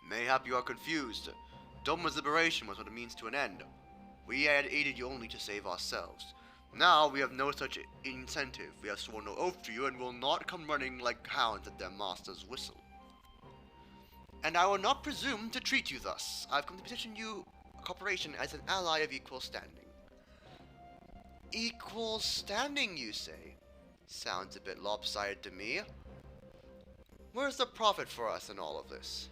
Mayhap you are confused. Doma's liberation was but a means to an end. We had aided you only to save ourselves. Now we have no such incentive. We have sworn no oath to you and will not come running like hounds at their master's whistle. And I will not presume to treat you thus. I've come to position you, cooperation, as an ally of equal standing. Equal standing, you say? Sounds a bit lopsided to me. Where's the profit for us in all of this?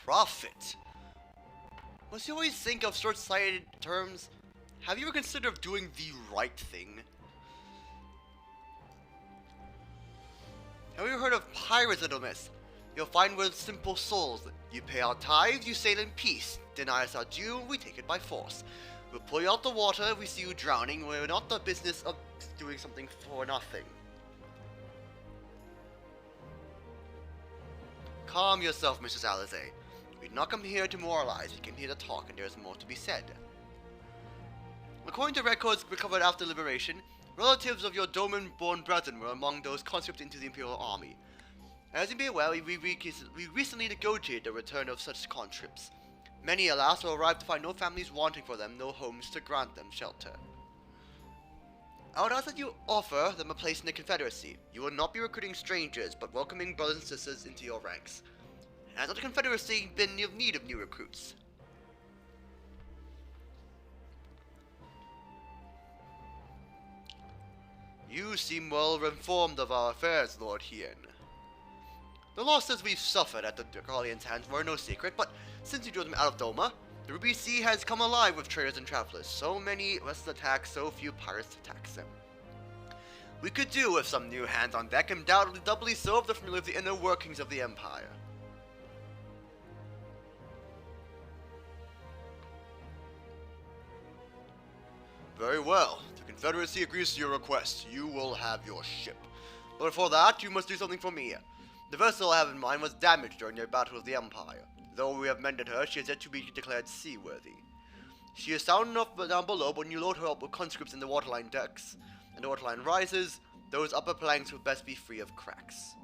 Profit? Must you always think of short-sighted terms? Have you ever considered doing the right thing? Have you heard of pirates, little miss? You'll find we're simple souls. You pay our tithes, you sail in peace. Deny us our due, we take it by force. We'll pull you out the water if we see you drowning. We're not the business of doing something for nothing. Calm yourself, Mrs. Alizé. We did not come here to moralize. We came here to talk, and there is more to be said. According to records recovered after liberation, relatives of your Doman-born brethren were among those conscripted into the Imperial Army. As you may be aware, we recently negotiated the return of such conscripts. Many, alas, will arrive to find no families wanting for them, no homes to grant them shelter. I would ask that you offer them a place in the Confederacy. You will not be recruiting strangers, but welcoming brothers and sisters into your ranks. Has not the Confederacy been in need of new recruits? You seem well informed of our affairs, Lord Hien. The losses we've suffered at the Dracolians' hands were no secret, but since you drove them out of Doma, the Ruby Sea has come alive with traders and travelers. So many vessels attack, so few pirates attack them. We could do with some new hands on deck, undoubtedly doubly so if they're familiar with the inner workings of the Empire. Very well. The Confederacy agrees to your request. You will have your ship. But before that, you must do something for me. The vessel I have in mind was damaged during your battle with the Empire. Though we have mended her, she is yet to be declared seaworthy. She is sound enough down below, but when you load her up with conscripts in the waterline decks, and the waterline rises, those upper planks will best be free of cracks.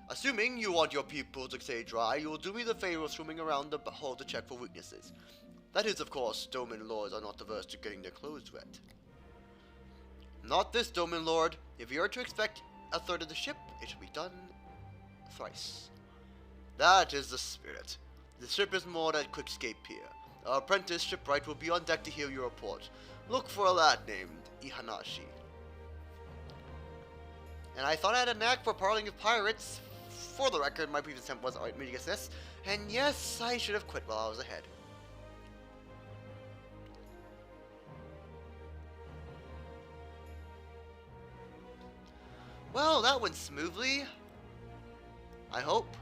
Assuming you want your people to stay dry, you will do me the favor of swimming around the hull to check for weaknesses. That is, of course, Doman lords are not averse to getting their clothes wet. Not this, Doman lord. If you are to expect a third of the ship, it shall be done thrice. That is the spirit. The ship is moored at Quickscape Pier. Our apprentice shipwright will be on deck to hear your report. Look for a lad named Ihanashi. And I thought I had a knack for parlaying with pirates. For the record, my previous attempt was alright, me to guess this. And yes, I should have quit while I was ahead. Well, that went smoothly. I hope.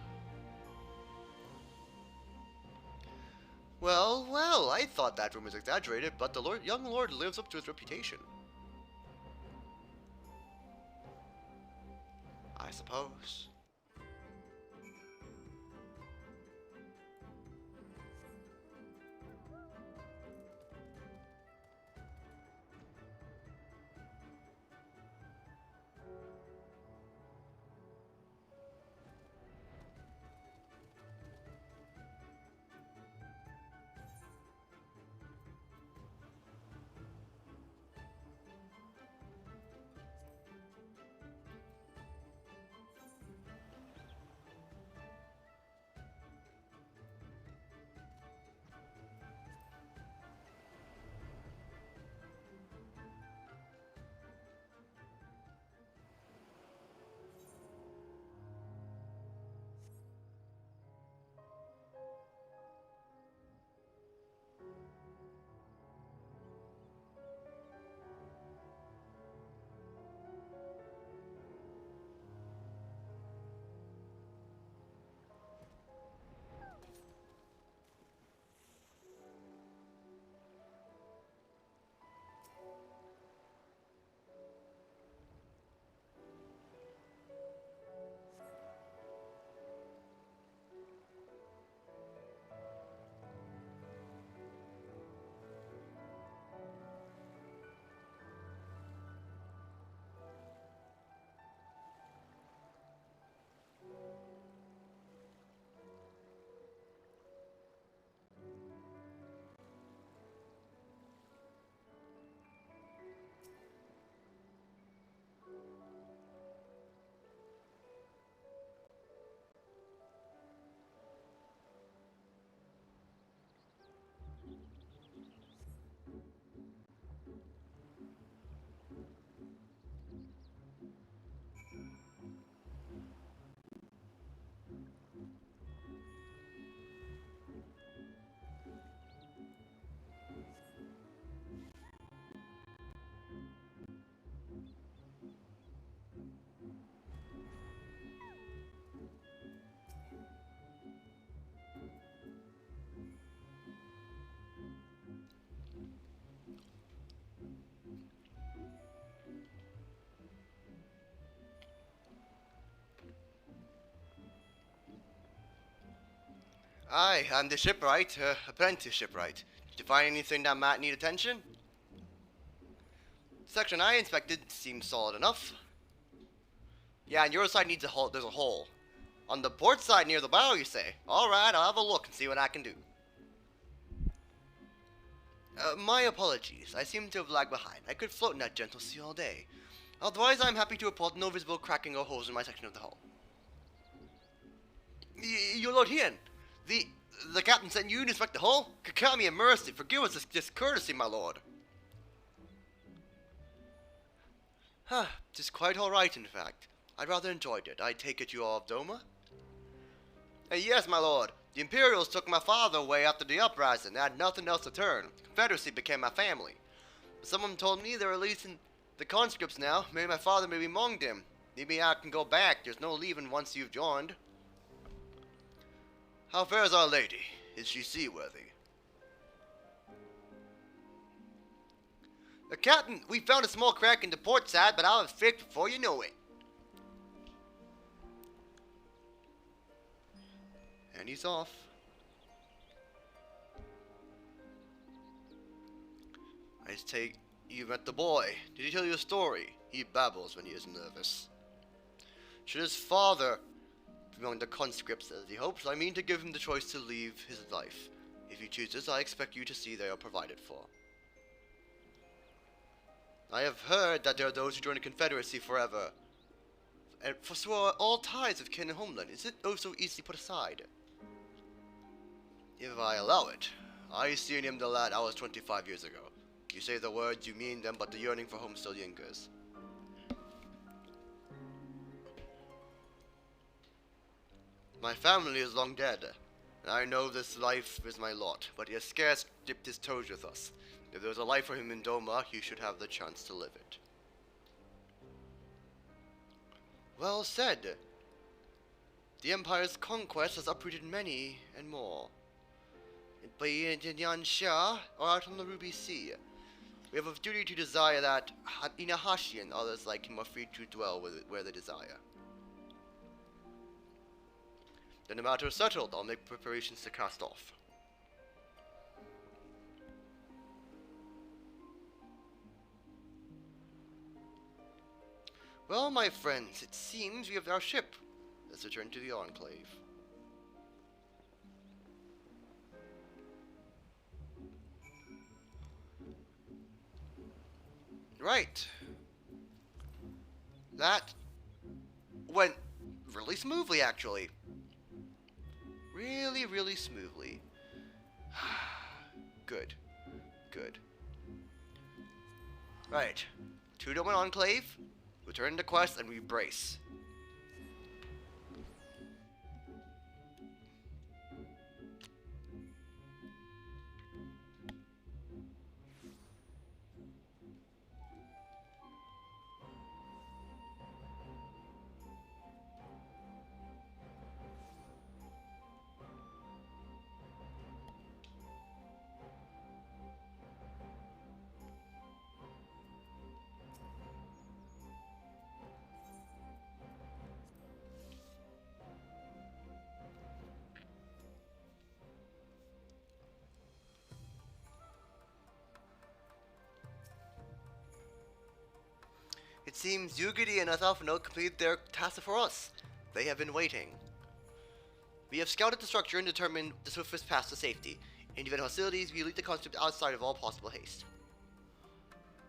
Well, well, I thought that room was exaggerated, but the young lord lives up to his reputation. I suppose. Aye, I'm the shipwright, apprentice shipwright. Did you find anything that might need attention? The section I inspected seems solid enough. Yeah, on your side needs a hole. There's a hole. On the port side near the bow, you say? Alright, I'll have a look and see what I can do. My apologies. I seem to have lagged behind. I could float in that gentle sea all day. Otherwise, I'm happy to report no visible cracking or holes in my section of the hull. Your Lord Hien, the captain sent you to inspect the hull? Count me a mercy. Forgive us this discourtesy, my lord. Huh, 'tis quite alright, in fact. I'd rather enjoyed it. I take it you are of Doma? Yes, my lord. The Imperials took my father away after the uprising. I had nothing else to turn. Confederacy became my family. But someone told me they're releasing the conscripts now. Maybe my father may be among them. Maybe I can go back. There's no leaving once you've joined. How fares our lady? Is she seaworthy? Captain, we found a small crack in the port side, but I'll have fixed before you know it. And he's off. I take you met the boy. Did he tell you a story? He babbles when he is nervous. Should his father be among the conscripts as he hopes, I mean to give him the choice to leave his life. If he chooses, I expect you to see they are provided for. I have heard that there are those who join the Confederacy forever, and forswear all ties of kin and homeland. Is it oh so easily put aside? If I allow it, I see in him the lad I was 25 years ago. You say the words, you mean them, but the yearning for home still lingers. My family is long dead, and I know this life is my lot, but he has scarce dipped his toes with us. If there was a life for him in Doma, he should have the chance to live it. Well said. The Empire's conquest has uprooted many and more. Be it in Yansha or out on the Ruby Sea. We have a duty to desire that Inahashi and others like him are free to dwell where they desire. Then the matter is settled. I'll make preparations to cast off. Well, my friends, it seems we have our ship. Let's return to the Enclave. Right. That went really smoothly, actually. Really, really smoothly. Good. Good. Right. 2 to 1 Enclave. Return to quest and we brace. It seems Yugiri and Azalfano completed their task for us. They have been waiting. We have scouted the structure and determined the swiftest path to safety. In the event of hostilities, we lead the conscript outside of all possible haste.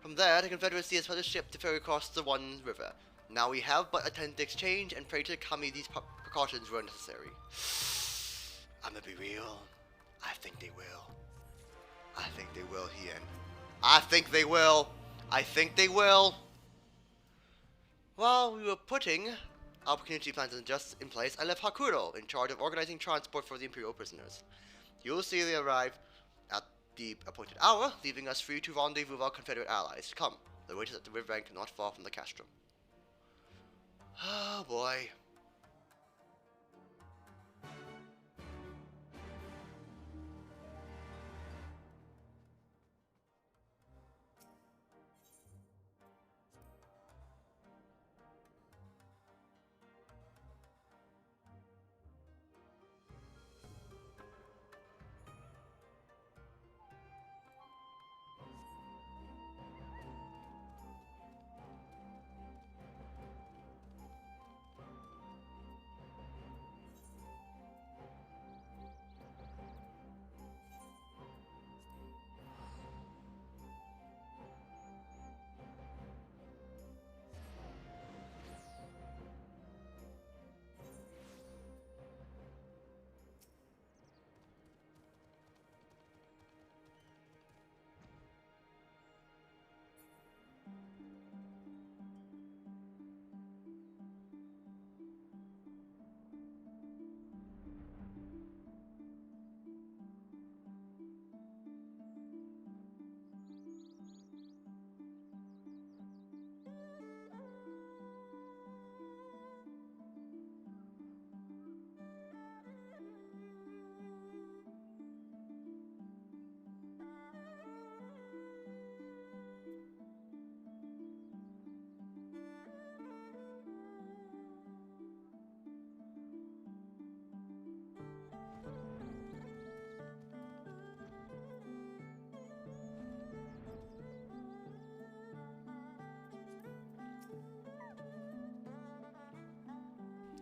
From there, the Confederacy has put a ship to ferry across the One River. Now we have but attend the exchange and pray to Kami these precautions were necessary. I'm gonna be real. I think they will. I think they will, Hien. I think they will. I think they will. While we were putting our community plans in place, I left Hakuro in charge of organizing transport for the Imperial prisoners. You'll see they arrive at the appointed hour, leaving us free to rendezvous with our Confederate allies. Come, the wait is at the riverbank not far from the castrum. Oh boy.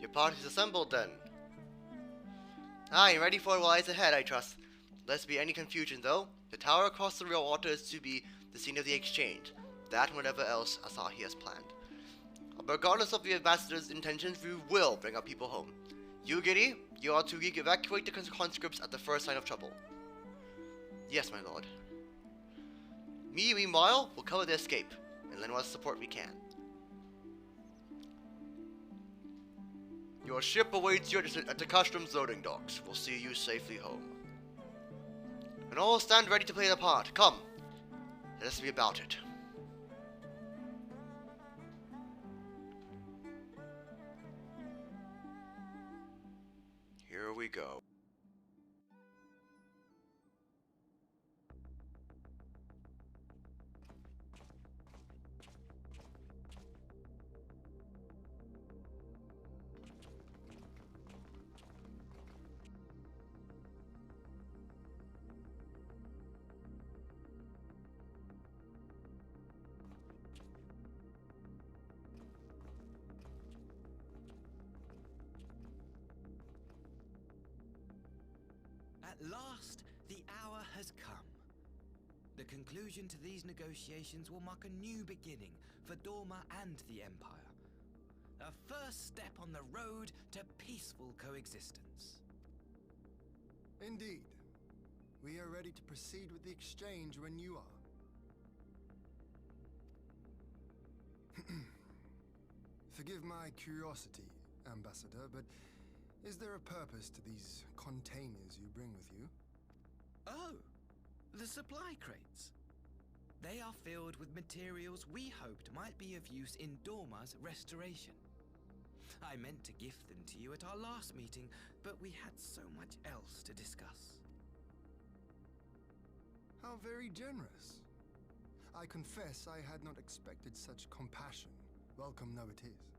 Your party's assembled then. Aye, ready for what lies ahead, I trust. Lest be any confusion though, the tower across the real water is to be the scene of the exchange. That and whatever else Asahi has planned. But regardless of the ambassador's intentions, we will bring our people home. You, Giddy, you are to evacuate the conscripts at the first sign of trouble. Yes, my lord. Me, meanwhile, will cover the escape, and lend what support we can. Your ship awaits you at the customs loading docks. We'll see you safely home. And all stand ready to play their part. Come, let us be about it. Here we go. At last, the hour has come. The conclusion to these negotiations will mark a new beginning for Dorma and the Empire. A first step on the road to peaceful coexistence. Indeed. We are ready to proceed with the exchange when you are. Forgive my curiosity, Ambassador, but is there a purpose to these containers you bring with you? Oh, the supply crates. They are filled with materials we hoped might be of use in Dorma's restoration. I meant to gift them to you at our last meeting, but we had so much else to discuss. How very generous. I confess I had not expected such compassion. Welcome though it is.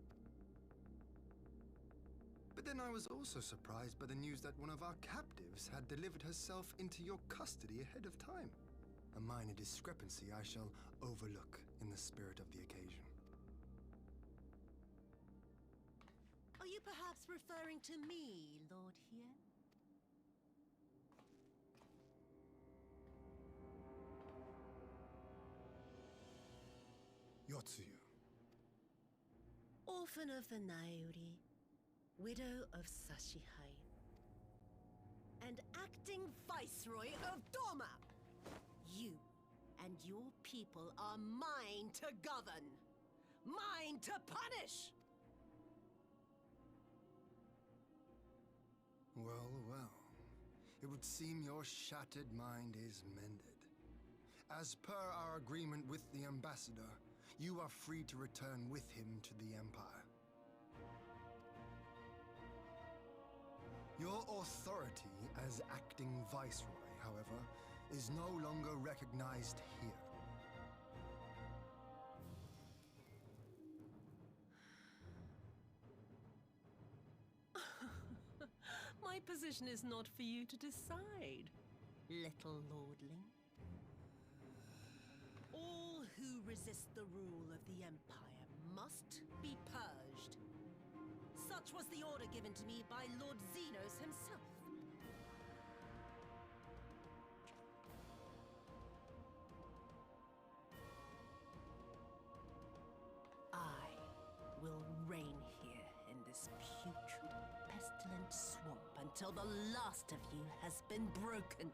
But then I was also surprised by the news that one of our captives had delivered herself into your custody ahead of time. A minor discrepancy I shall overlook in the spirit of the occasion. Are you perhaps referring to me, Lord Hien? Yotsuyu. Orphan of the Nairi, widow of Sashihai, and acting Viceroy of Dorma. You and your people are mine to govern, mine to punish! Well, well. It would seem your shattered mind is mended. As per our agreement with the Ambassador, you are free to return with him to the Empire. Your authority as acting Viceroy, however, is no longer recognized here. My position is not for you to decide, little lordling. All who resist the rule of the Empire must be purged. Such was the order given to me by Lord Xenos himself. I will reign here in this putrid, pestilent swamp until the last of you has been broken.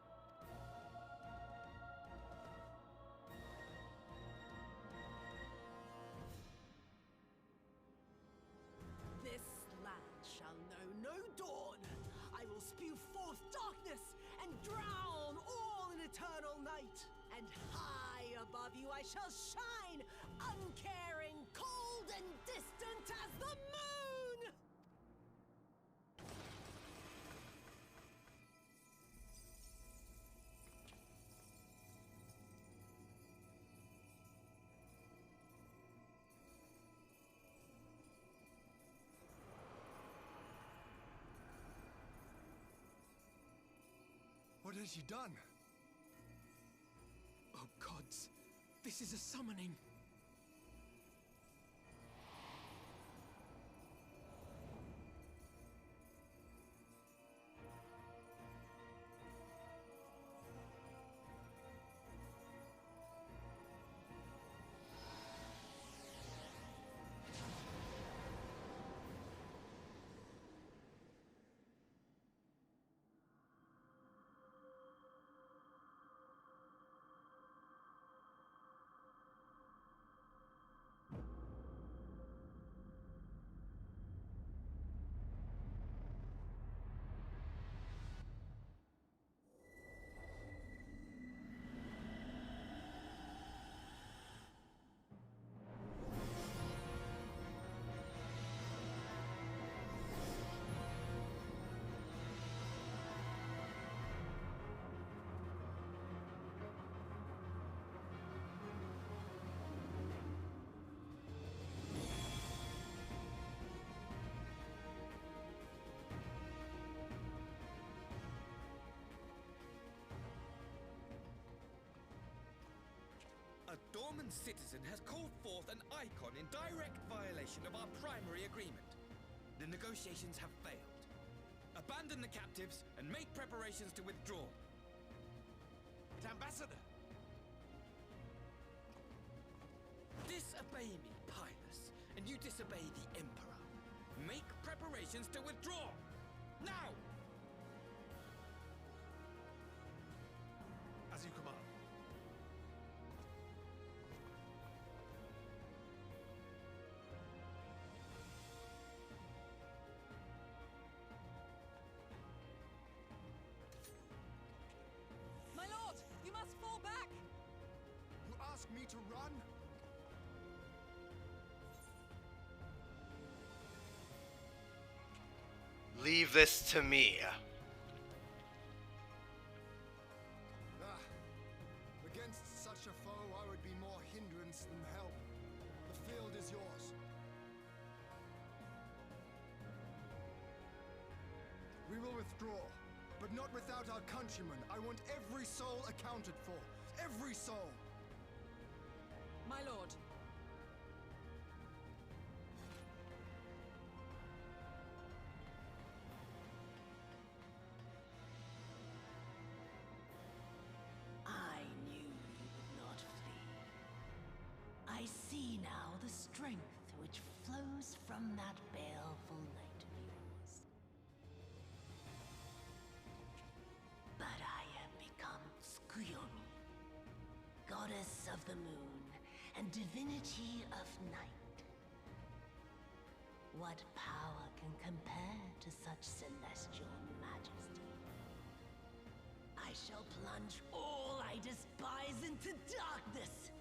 This land shall know no dawn. I will spew forth darkness and drown all in eternal night. And high above you I shall shine, uncaring, cold and distant as the moon! What has you done? Oh gods, this is a summoning. common citizen has called forth an icon in direct violation of our primary agreement. The negotiations have failed. Abandon the captives and make preparations to withdraw. But Ambassador! Disobey me, Pilus, and you disobey the Emperor. Make preparations to withdraw! Now! As you command. My lord, you must fall back! You ask me to run? Leave this to me. Against such a foe, I would be more hindrance than help. The field is yours. We will withdraw, but not without our countrymen. I want every soul accounted for. Every soul! My lord. I knew you would not flee. I see now the strength which flows from that baleful light of yours. But I have become Tsukuyomi, goddess of the moon and divinity of night. What power can compare to such celestial majesty? I shall plunge all I despise into darkness.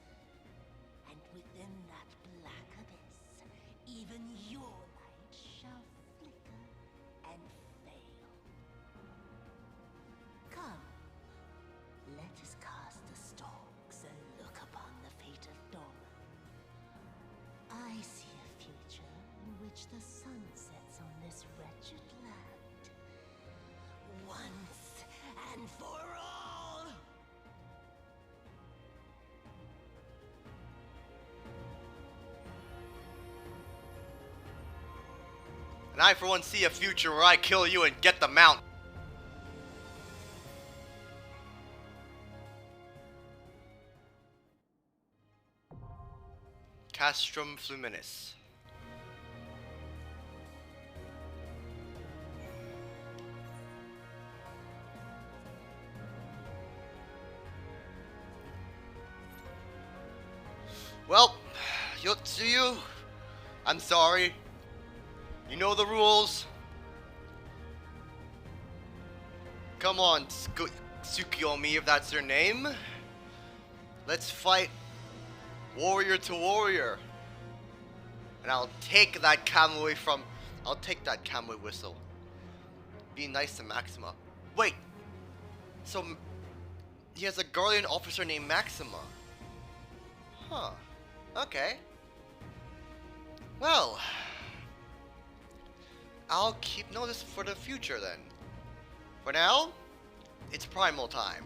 And within that black abyss, even your light shall flicker and fail. Come, let us cast the stalks and look upon the fate of Doma. I see a future in which the sun sets on this wretched land. Once and for all! And I for one see a future where I kill you and get the mount. Castrum Fluminis. Well, Yotsuyu, I'm sorry. You know the rules. Come on, Tsukuyomi, if that's your name. Let's fight warrior to warrior. And I'll take that Kamui I'll take that Kamui whistle. Be nice to Maxima. Wait! So, he has a guardian officer named Maxima. Huh. Okay. Well, I'll keep notice for the future then. For now, it's primal time.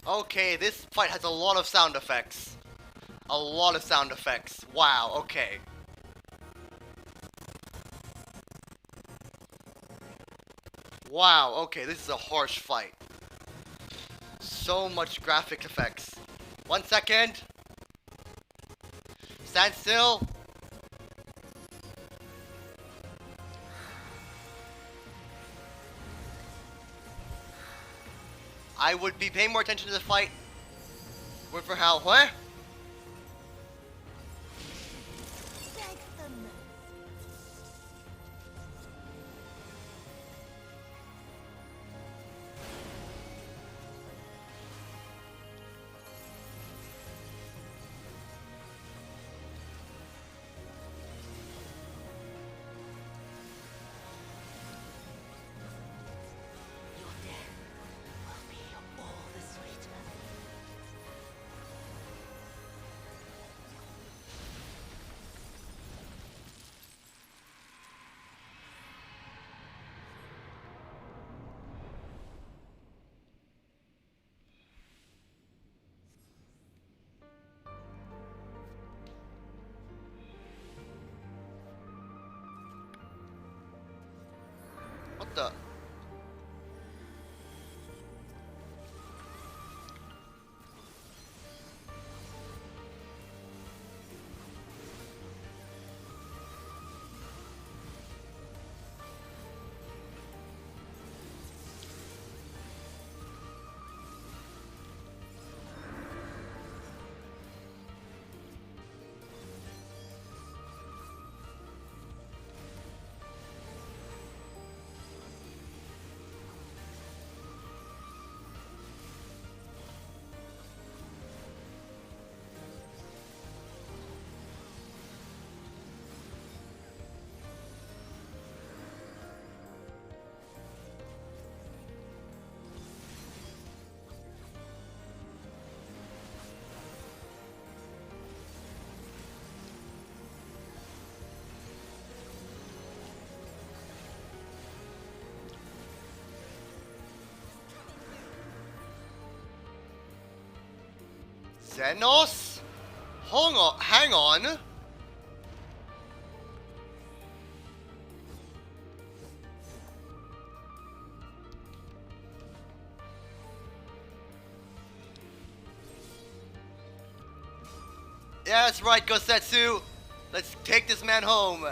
Okay, this fight has a lot of sound effects. A lot of sound effects. Wow, okay. Wow, okay, this is a harsh fight. So much graphic effects. 1 second. Stand still. I would be paying more attention to the fight. Wait for how? What? Beg for mercy. Your death will be all the sweeter. What the? Xenos? Hang on. Yeah, that's right, Gosetsu. Let's take this man home.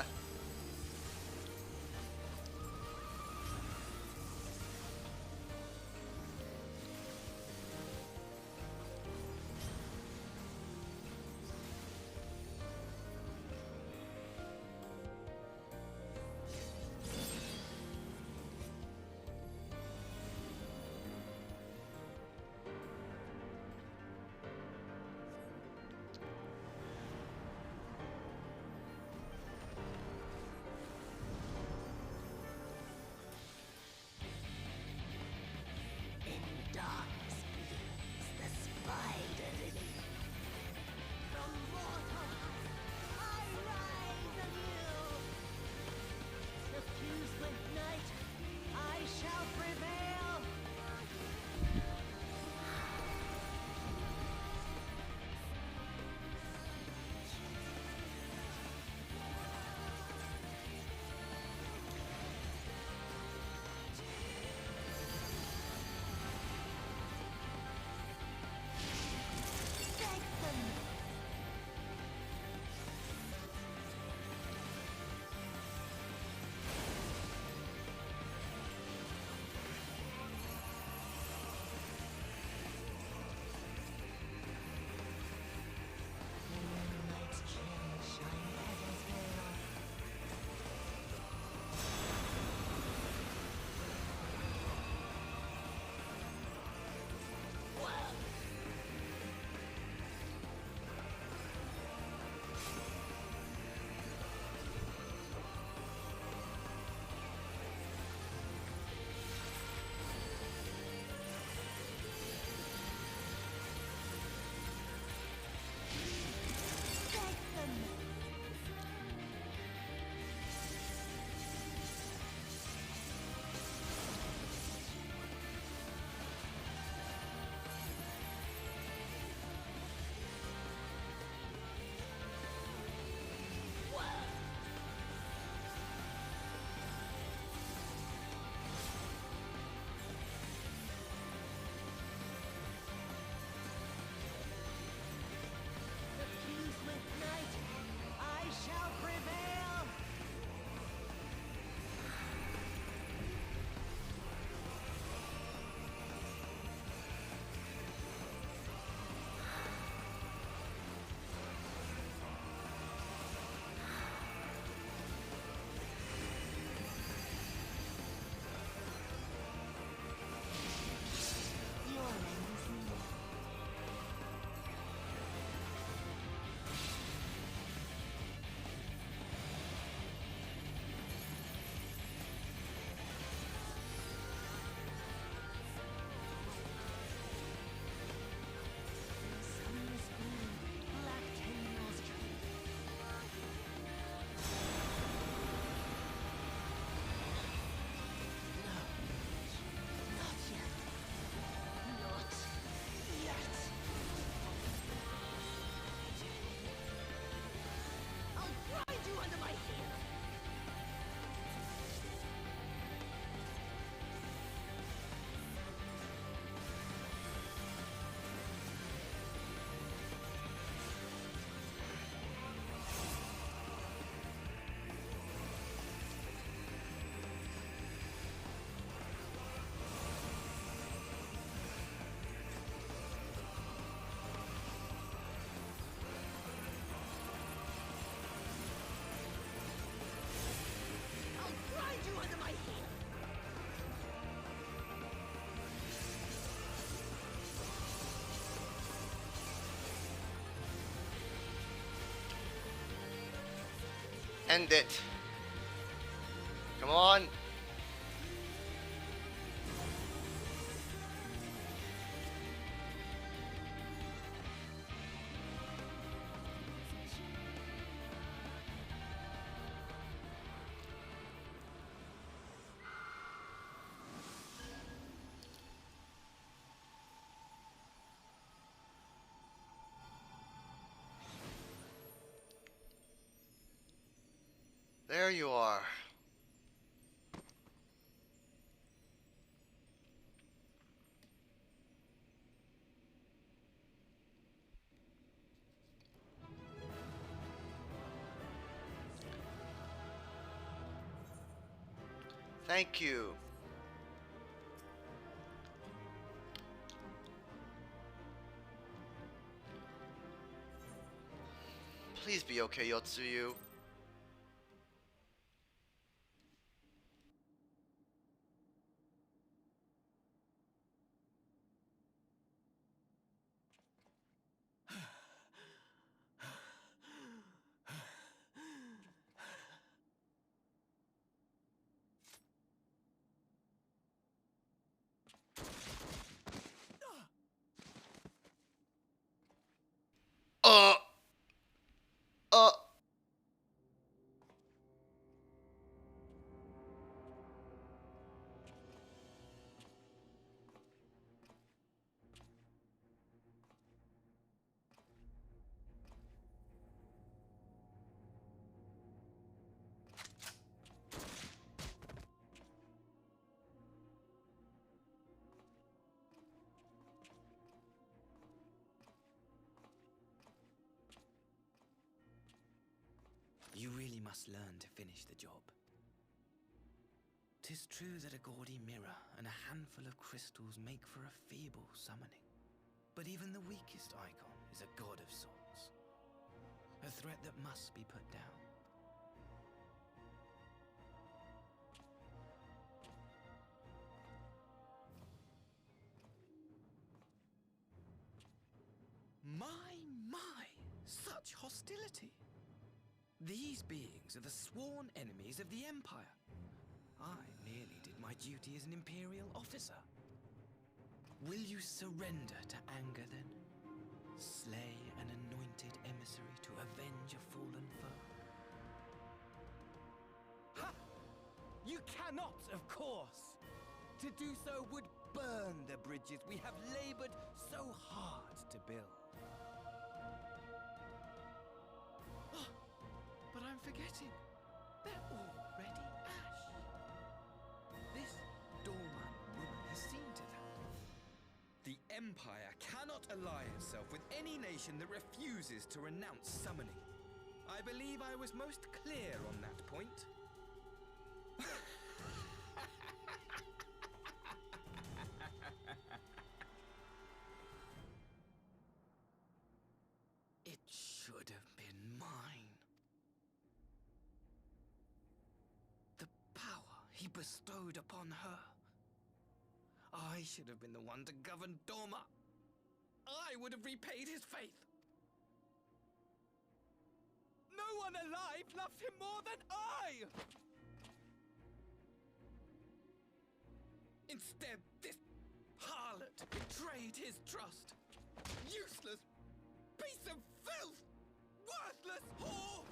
End it. Come on. There you are. Thank you. Please be okay, Yotsuyu. Uh. Uh. You really must learn to finish the job. 'Tis true that a gaudy mirror and a handful of crystals make for a feeble summoning. But even the weakest icon is a god of sorts. A threat that must be put down. My! Such hostility! These beings are the sworn enemies of the Empire. I merely did my duty as an Imperial officer. Will you surrender to anger then? Slay an anointed emissary to avenge a fallen foe? Ha! You cannot, of course! To do so would burn the bridges we have labored so hard to build. But I'm forgetting. They're already ash. This Dorman woman has seen to that. The Empire cannot ally itself with any nation that refuses to renounce summoning. I believe I was most clear on that point. It should have been mine. The power he bestowed upon her. I should have been the one to govern Doma. I would have repaid his faith. No one alive loves him more than I! Instead, this harlot betrayed his trust. Useless piece of filth! Worthless whore!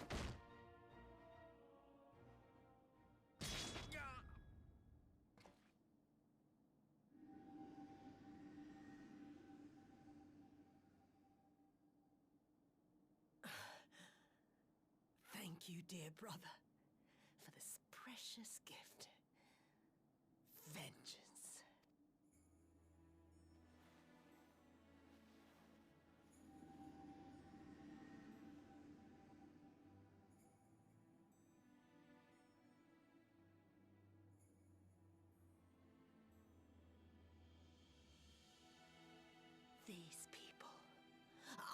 Thank you, dear brother, for this precious gift. Vengeance. These people,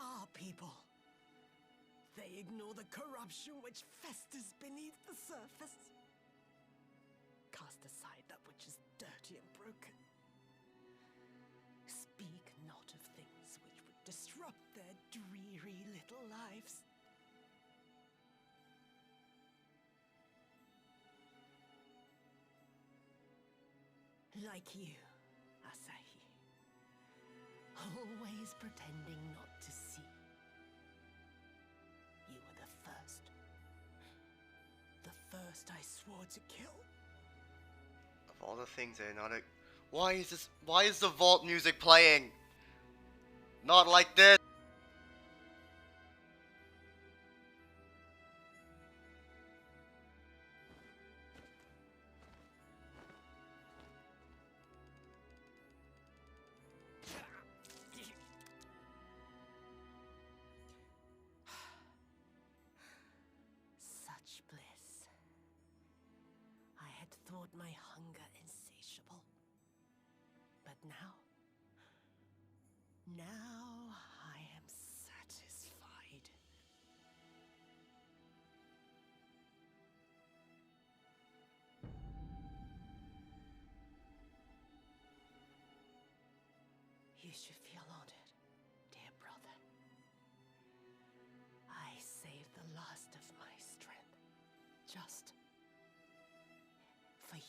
our people, they ignore the corruption which festers beneath the surface. Cast aside that which is dirty and broken. Speak not of things which would disrupt their dreary little lives. like you, Asahi. Always pretending not to see. You were the first. The first I swore to kill. Of all the things they're not a... Why is the vault music playing? Not like this! Such bliss. I had thought my hunger insatiable. But now I am satisfied. You should feel honored, dear brother. I saved the last of my strength, just for you.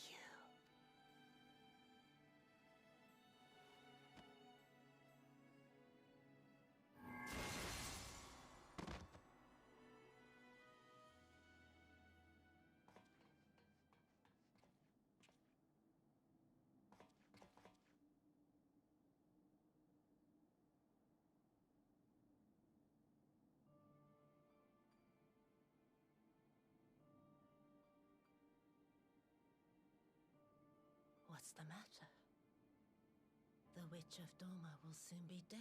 What's the matter? The Witch of Doma will soon be dead.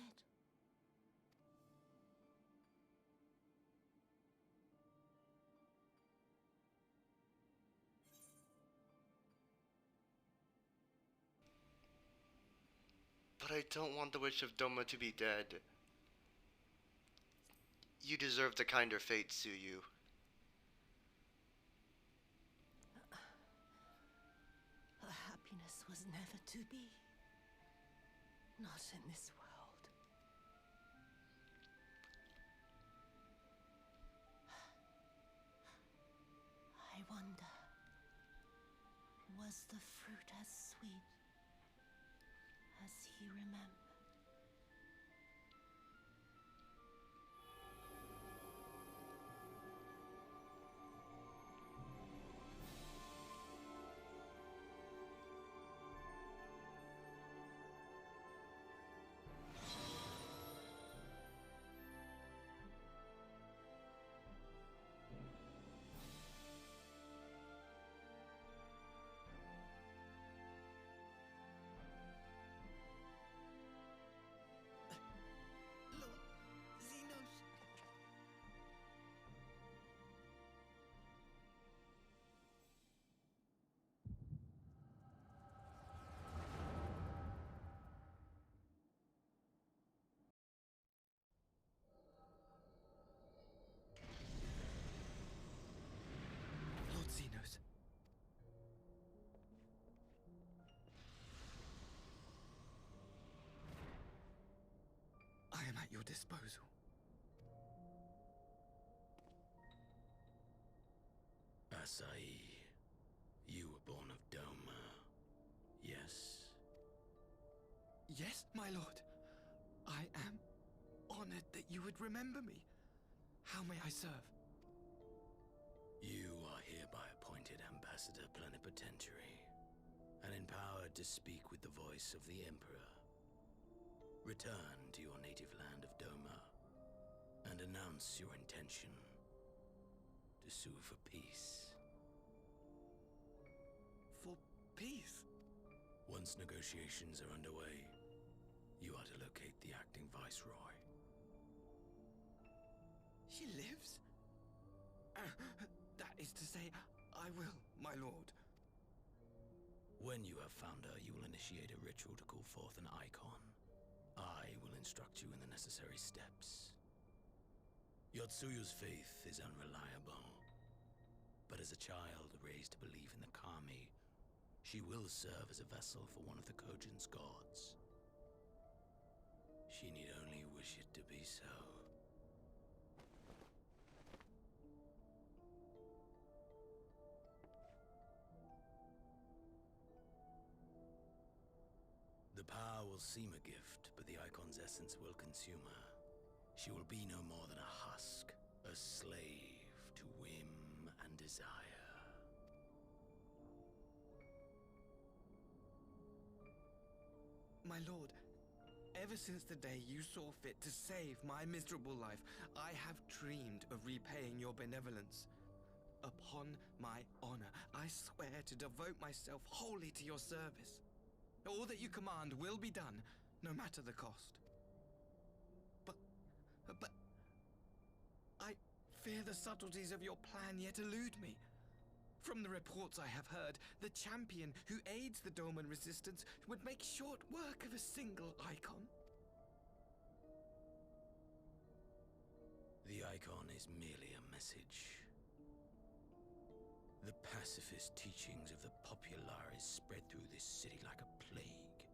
But I don't want the Witch of Doma to be dead. You deserved a kinder fate, Tsuyu. Her happiness was never to be. Not in this world. I wonder, was the fruit as sweet as he remembered? Lord Xenos. I am at your disposal. Asahi, you were born of Doma, yes? Yes, my lord. I am honored that you would remember me. How may I serve? You are hereby appointed Ambassador Plenipotentiary, and empowered to speak with the voice of the Emperor. Return to your native land of Doma, and announce your intention to sue for peace. For peace? Once negotiations are underway, you are to locate the acting Viceroy. She lives? That is to say, I will, my lord. When you have found her, you will initiate a ritual to call forth an icon. I will instruct you in the necessary steps. Yotsuyu's faith is unreliable, but as a child raised to believe in the Kami, she will serve as a vessel for one of the Kojin's gods. She need only wish it to be so. The power will seem a gift, but the icon's essence will consume her. She will be no more than a husk, a slave to whim and desire. My lord, ever since the day you saw fit to save my miserable life, I have dreamed of repaying your benevolence. Upon my honor, I swear to devote myself wholly to your service. All that you command will be done, no matter the cost. But I fear the subtleties of your plan yet elude me. From the reports I have heard, the champion who aids the Doman resistance would make short work of a single icon. The icon is merely a message. The pacifist teachings of the Populares spread through this city like a plague.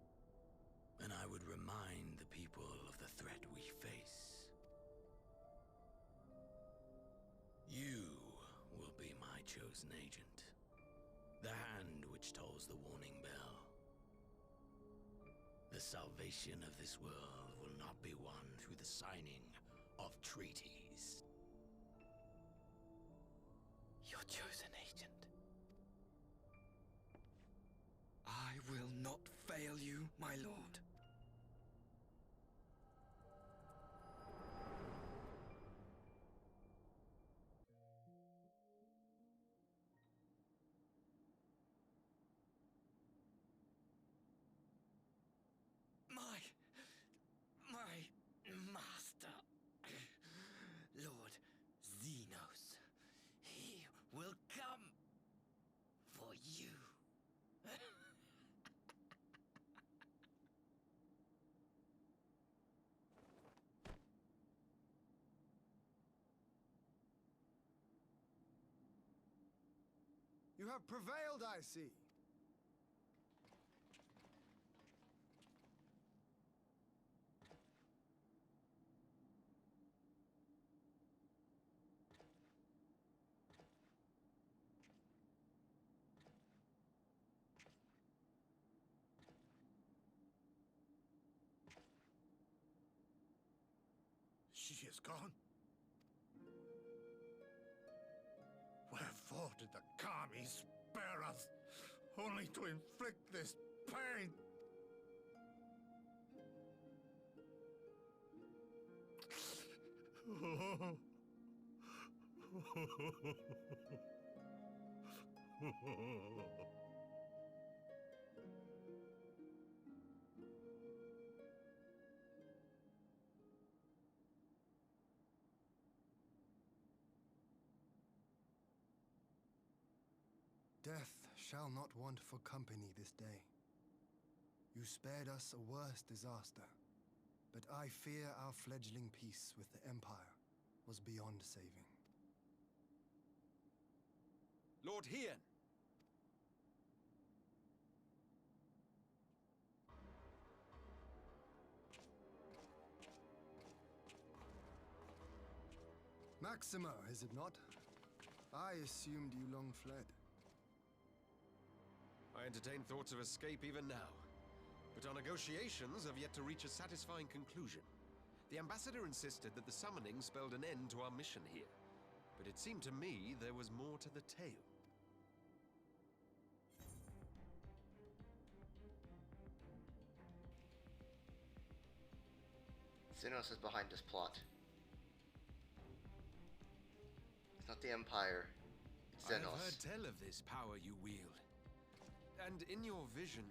And I would remind the people of the threat we face. You will be my chosen agent. The hand which tolls the warning bell. The salvation of this world will not be won through the signing of treaties. Your chosen agent. I will not fail you, my lord. My master, Lord Xenos, he will come for you. You have prevailed, I see. She is gone. Wherefore did the Kami spare us, only to inflict this pain? Death shall not want for company this day. You spared us a worse disaster, but I fear our fledgling peace with the Empire was beyond saving. Lord Hien! Maxima, is it not? I assumed you long fled. I entertain thoughts of escape even now. But our negotiations have yet to reach a satisfying conclusion. The ambassador insisted that the summoning spelled an end to our mission here. But it seemed to me there was more to the tale. Xenos is behind this plot. It's not the Empire, it's Xenos. I have heard tell of this power you wield. And in your vision,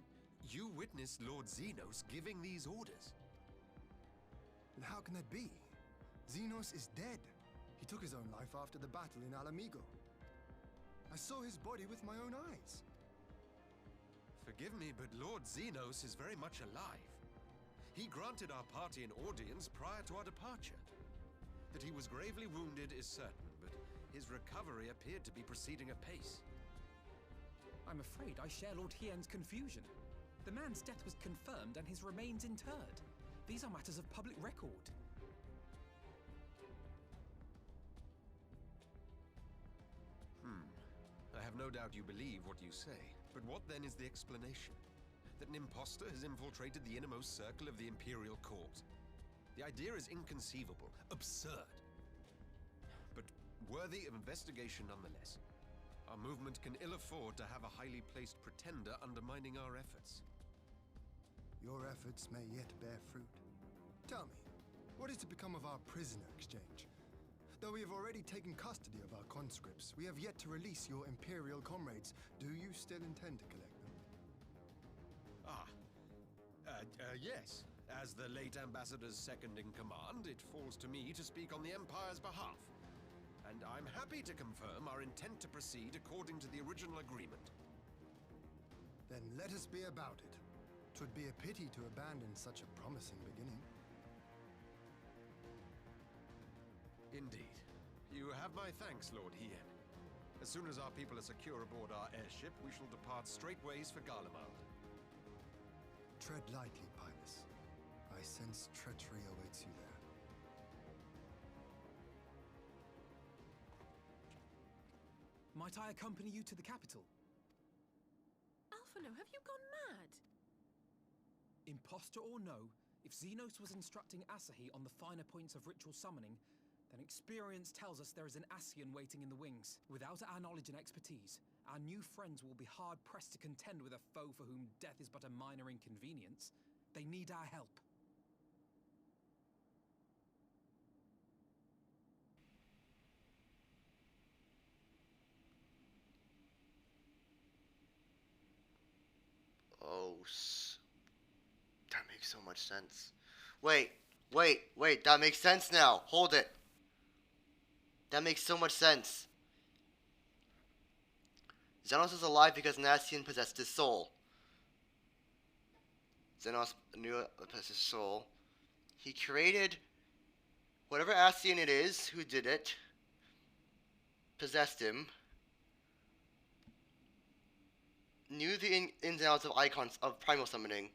you witnessed Lord Xenos giving these orders. And how can that be? Xenos is dead. He took his own life after the battle in Alamigo. I saw his body with my own eyes. Forgive me, but Lord Xenos is very much alive. He granted our party an audience prior to our departure. That he was gravely wounded is certain, but his recovery appeared to be proceeding apace. I'm afraid I share Lord Hien's confusion. The man's death was confirmed and his remains interred. These are matters of public record. I have no doubt you believe what you say. But what then is the explanation? that an impostor has infiltrated the innermost circle of the Imperial Court. The idea is inconceivable, absurd, but worthy of investigation nonetheless. Our movement can ill afford to have a highly placed pretender undermining our efforts. Your efforts may yet bear fruit. Tell me, what is to become of our prisoner exchange? Though we have already taken custody of our conscripts, we have yet to release your Imperial comrades. Do you still intend to collect them? Yes. As the late Ambassador's second-in-command, it falls to me to speak on the Empire's behalf. And I'm happy to confirm our intent to proceed according to the original agreement. Then let us be about it. 'Twould be a pity to abandon such a promising beginning. Indeed. You have my thanks, Lord Hien. As soon as our people are secure aboard our airship, we shall depart straightways for Garlemald. Tread lightly, Pilus. I sense treachery awaits you there. Might I accompany you to the capital? Alphino, have you gone mad? Imposter or no, if Xenos was instructing Asahi on the finer points of ritual summoning, then experience tells us there is an Ascian waiting in the wings. Without our knowledge and expertise, our new friends will be hard-pressed to contend with a foe for whom death is but a minor inconvenience. They need our help. Oh, that makes so much sense. Wait, that makes sense now. Hold it. That makes so much sense. Xenos is alive because Nastian possessed his soul. Xenos knew possessed his soul. He created whatever Ascian it is who did it, possessed him, knew the ins and outs of icons of primal summoning,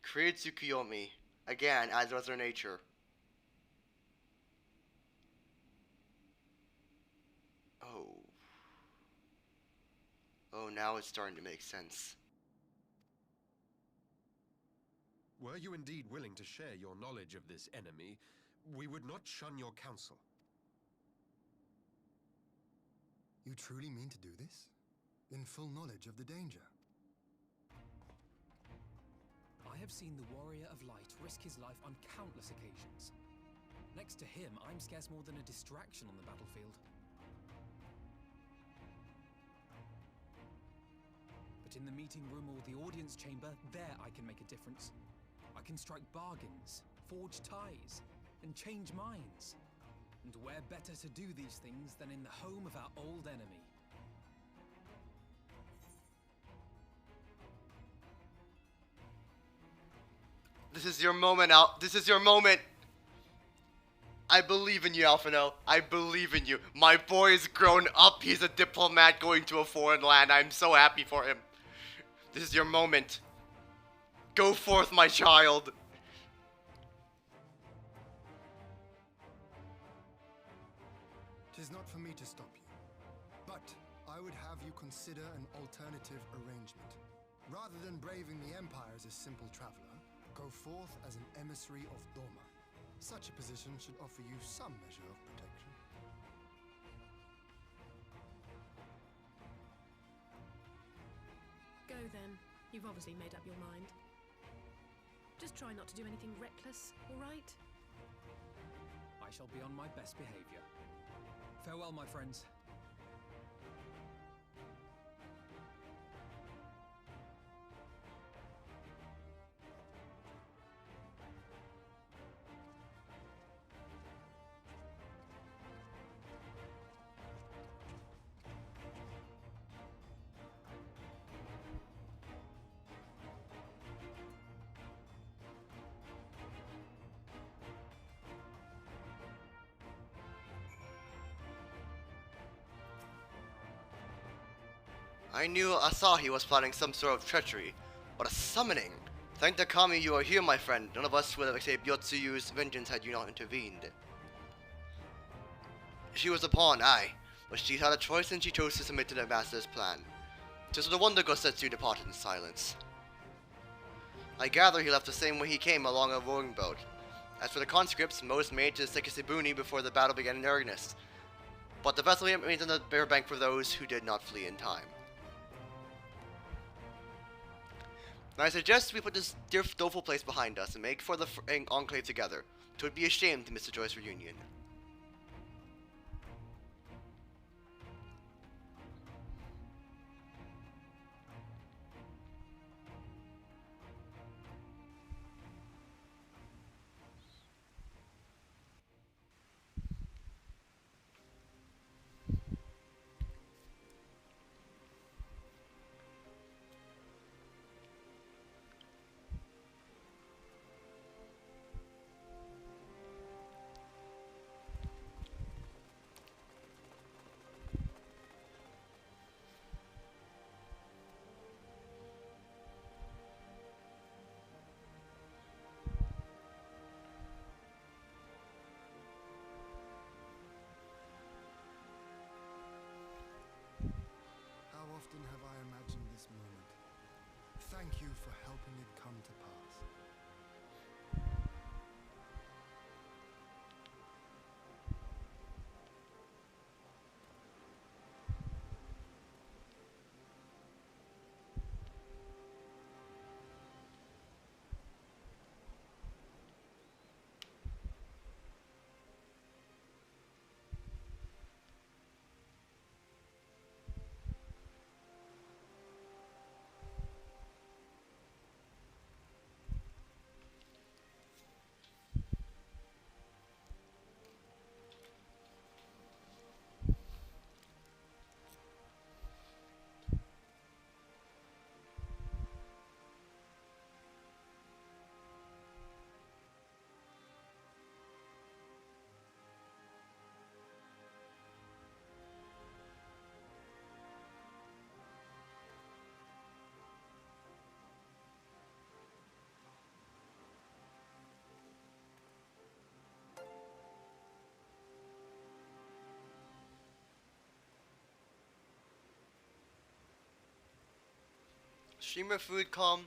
created Tsukuyomi, again, as was their nature. Oh, now it's starting to make sense. Were you indeed willing to share your knowledge of this enemy, we would not shun your counsel. You truly mean to do this? In full knowledge of the danger? I have seen the Warrior of Light risk his life on countless occasions. Next to him, I'm scarce more than a distraction on the battlefield. But in the meeting room or the audience chamber, there I can make a difference. I can strike bargains, forge ties, and change minds. And where better to do these things than in the home of our old enemy? This is your moment, This is your moment. I believe in you, Alphino. I believe in you. My boy is grown up. He's a diplomat going to a foreign land. I'm so happy for him. This is your moment. Go forth, my child. Tis not for me to stop you, but I would have you consider an alternative arrangement. Rather than braving the Empire as a simple traveler, go forth as an emissary of Doma. Such a position should offer you some measure of protection. Go then. You've obviously made up your mind. Just try not to do anything reckless, all right? I shall be on my best behavior. Farewell, my friends. I knew Asahi was planning some sort of treachery, but a summoning. Thank the Kami you are here, my friend. None of us would have escaped Yotsuyu's vengeance had you not intervened. She was a pawn, aye, but she had a choice and she chose to submit to the Ambassador's plan. Just the Wonder Ghost Setsu departed in silence. I gather he left the same way he came, along a rowing boat. As for the conscripts, most made to Sekisebuni before the battle began in earnest. But the vessel remains on the riverbank for those who did not flee in time. And I suggest we put this doleful place behind us and make for the Enclave together. 'Twould be a shame to miss the joyous reunion. How often have I imagined this moment? Thank you for helping it come to pass. Streamer food com.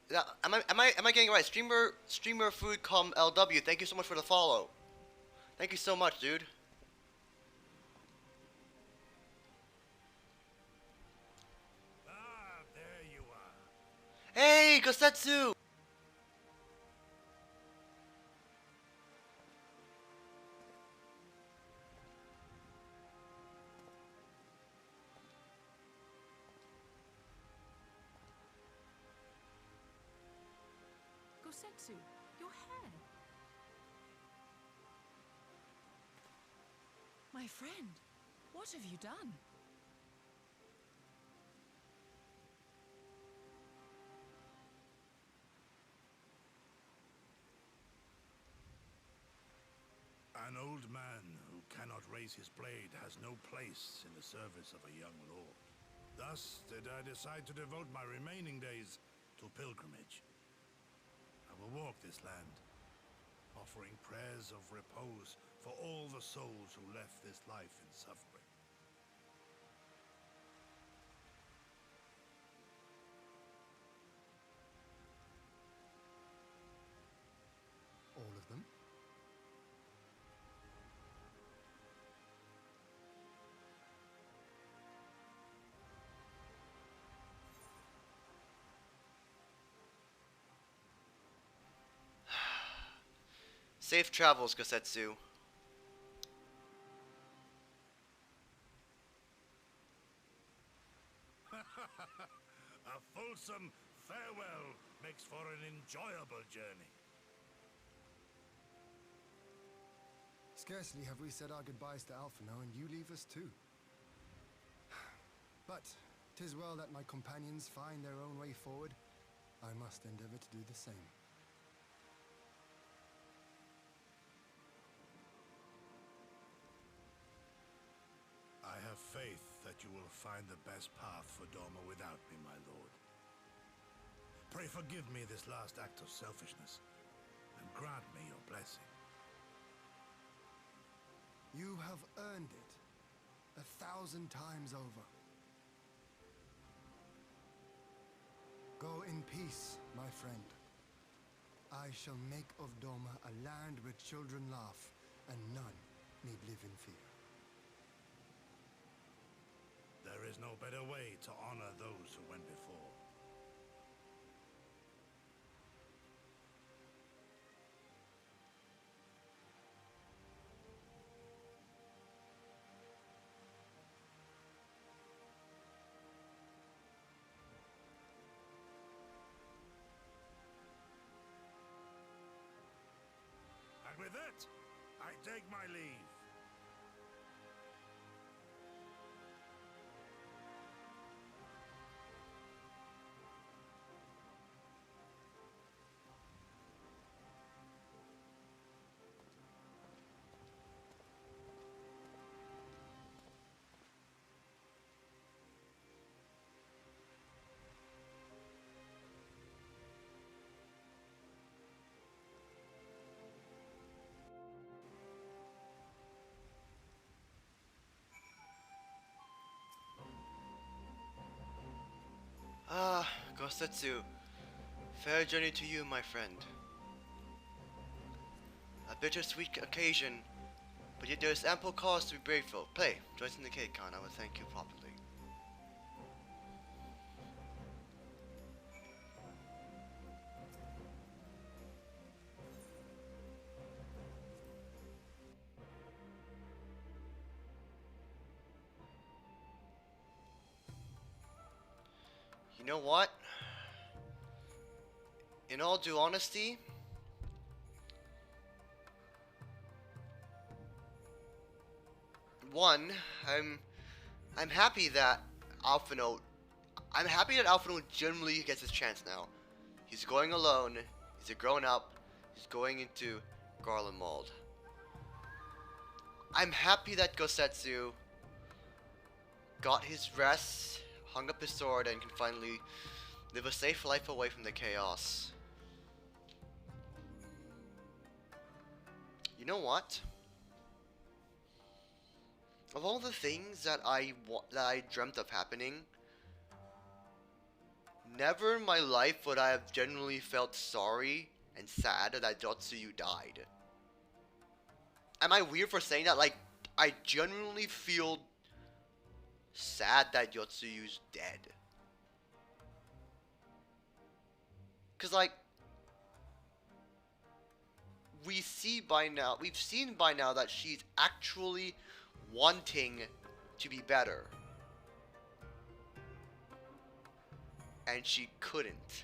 Yeah, am I getting it right? Streamer food com LW. Thank you so much for the follow. Thank you so much, dude. Ah, there you are. Hey, Gosetsu! Gosetsu, your hair. My friend, what have you done? An old man who cannot raise his blade has no place in the service of a young lord. Thus did I decide to devote my remaining days to pilgrimage. I will walk this land, offering prayers of repose for all the souls who left this life in suffering. All of them? Safe travels, Gosetsu. A fulsome farewell makes for an enjoyable journey. Scarcely have we said our goodbyes to Alphino, and you leave us too. But 'tis well that my companions find their own way forward. I must endeavor to do the same. I have faith that you will find the best path for Doma without me, my lord. Pray forgive me this last act of selfishness, and grant me your blessing. You have earned it 1,000 times over. Go in peace, my friend. I shall make of Doma a land where children laugh and none need live in fear. There is no better way to honor those who went before. And with that, I take my leave. Ah, Gosetsu. Fair journey to you, my friend. A bittersweet occasion, but yet there is ample cause to be grateful. Play, join us in the K-Con, I will thank you properly. You know what? In all due honesty, one, I'm happy that Alphino generally gets his chance now. He's going alone, he's a grown up, he's going into Garland Mold. I'm happy that Gosetsu got his rest, hung up his sword, and can finally live a safe life away from the chaos. You know what? Of all the things that I dreamt of happening, never in my life would I have genuinely felt sorry and sad that Jotsuyu died. Am I weird for saying that? Like, I genuinely feel sad that Yotsuyu's dead. Cause like, we've seen by now that she's actually wanting to be better. And she couldn't.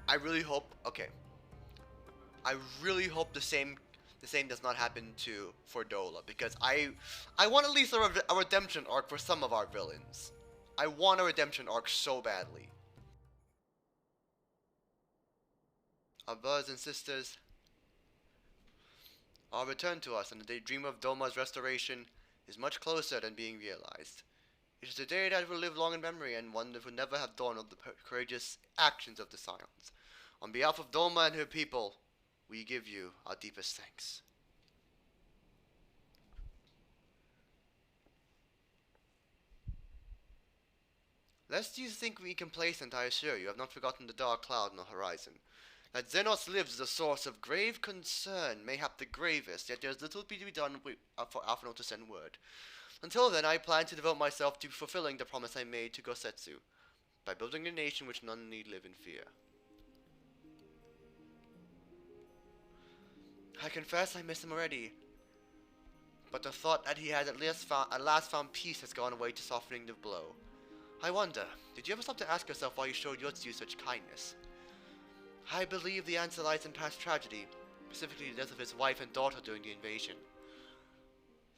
I really hope, okay. I really hope the same does not happen to Fordola, because I want at least a redemption arc for some of our villains. I want a redemption arc so badly. Our brothers and sisters are returned to us, and the dream of Doma's restoration is much closer than being realized. It is a day that will live long in memory, and one that will never have dawned of the courageous actions of the Scions. On behalf of Doma and her people, we give you our deepest thanks. Lest you think me complacent, I assure you, I have not forgotten the dark cloud on the horizon. That Xenos lives is a source of grave concern, mayhap the gravest, yet there is little to be done for Alphino to send word. Until then, I plan to devote myself to fulfilling the promise I made to Gosetsu, by building a nation which none need live in fear. I confess I miss him already, but the thought that he had at last found peace has gone away to softening the blow. I wonder, did you ever stop to ask yourself why you showed Yotsuyu such kindness? I believe the answer lies in past tragedy, specifically the death of his wife and daughter during the invasion.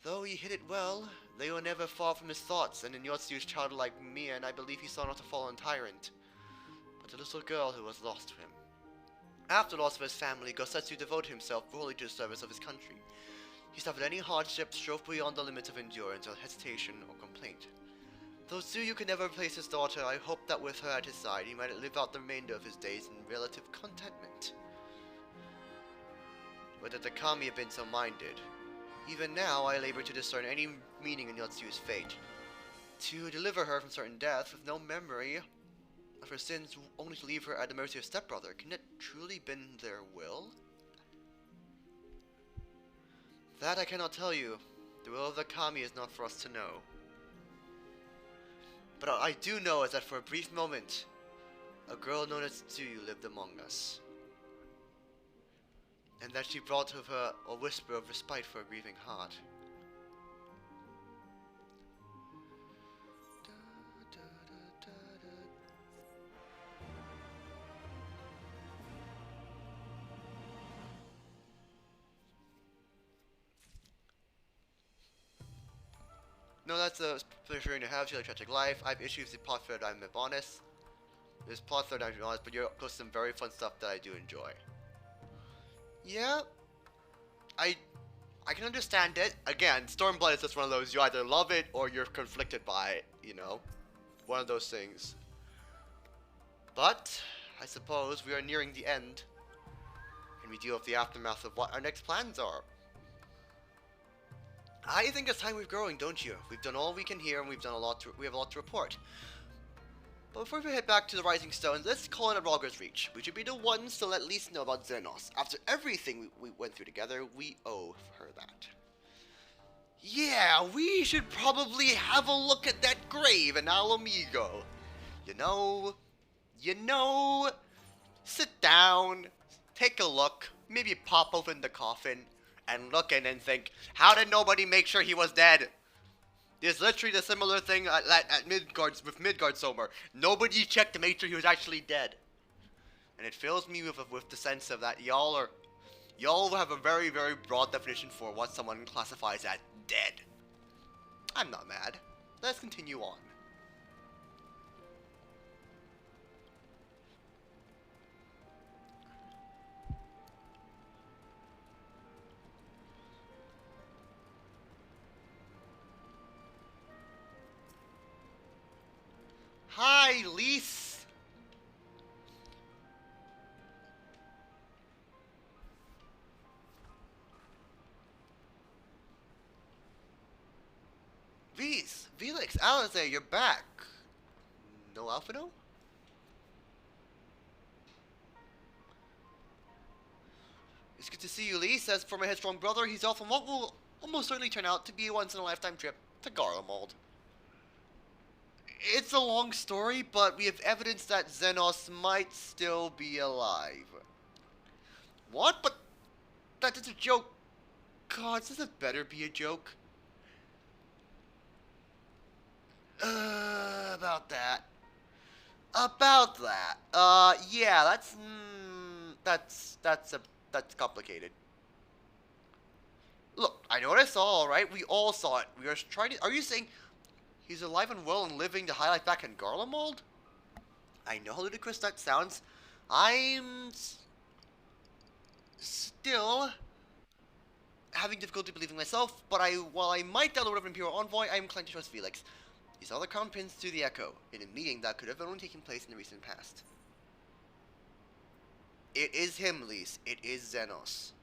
Though he hid it well, they were never far from his thoughts, and in Yotsuyu's childlike mien, I believe he saw not a fallen tyrant, but a little girl who was lost to him. After the loss of his family, Gosetsu devoted himself fully to the service of his country. He suffered any hardship, strove beyond the limits of endurance, or hesitation, or complaint. Though Tsuyu could never replace his daughter, I hope that with her at his side, he might live out the remainder of his days in relative contentment. Would that the kami had been so minded. Even now, I labor to discern any meaning in Yotsuyu's fate. To deliver her from certain death with no memory of her sins, only to leave her at the mercy of stepbrother. Can it truly been their will? That I cannot tell you. The will of the Kami is not for us to know. But I do know is that for a brief moment, a girl known as Tsuyu lived among us. And that she brought with her a whisper of respite for a grieving heart. No, that's a pleasure to have. She had a tragic life. I have issues with plot thread, I'm honest. There's plot thread, I'm honest, but you're close to some very fun stuff that I do enjoy. Yeah. I can understand it. Again, Stormblood is just one of those, you either love it or you're conflicted by it, you know? One of those things. But, I suppose we are nearing the end. And we deal with the aftermath of what our next plans are. I think it's time we're growing, don't you? We've done all we can here, and we have a lot to report. But before we head back to the Rising Stones, let's call in at Rogger's Reach. We should be the ones to let Lise know about Xenos. After everything we went through together, we owe her that. Yeah, we should probably have a look at that grave in Alamigo. You know, sit down, take a look, maybe pop open the coffin, and look in and think, how did nobody make sure he was dead? There's literally the similar thing at Midgard with Midgard Sommer. Nobody checked to make sure he was actually dead. And it fills me with the sense of that y'all have a very, very broad definition for what someone classifies as dead. I'm not mad. Let's continue on. Hi, Lise! Felix, Alize, you're back. No Alphino? It's good to see you, Lise. As for my headstrong brother, he's off on what will almost certainly turn out to be a once-in-a-lifetime trip to Garlemald. It's a long story, but we have evidence that Xenos might still be alive. What? But that's a joke. God, does it better be a joke? About that. Yeah, that's complicated. Look, I know what I saw, alright? We all saw it. We are trying to... Are you saying he's alive and well and living to high life back in Garlemald? I know how ludicrous that sounds. I'm... still... having difficulty believing myself, but while I might download whatever Imperial Envoy, I am inclined to trust Felix. He saw the crown prince to the Echo, in a meeting that could have only taken place in the recent past. It is him, Lise. It is Xenos.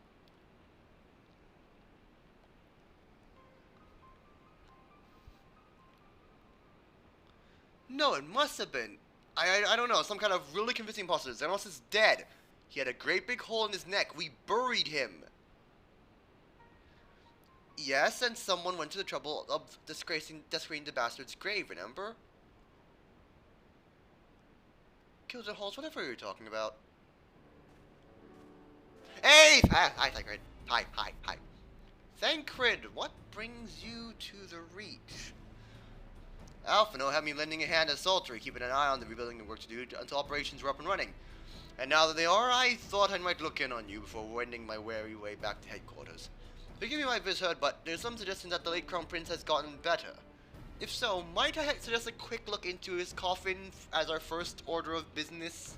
No, it must have been. I don't know, some kind of really convincing imposter. Xenos is dead. He had a great big hole in his neck. We buried him. Yes, and someone went to the trouble of desecrating the bastard's grave, remember? Kills and halls, whatever you're talking about. Hey! Hi, Thancred. Hi. Thancred, what brings you to the Reach? Alphino had me lending a hand at Sultry, keeping an eye on the rebuilding work to do until operations were up and running. And now that they are, I thought I might look in on you before wending my weary way back to headquarters. Forgive me my misheard, but there's some suggestion that the late Crown Prince has gotten better. If so, might I suggest a quick look into his coffin as our first order of business?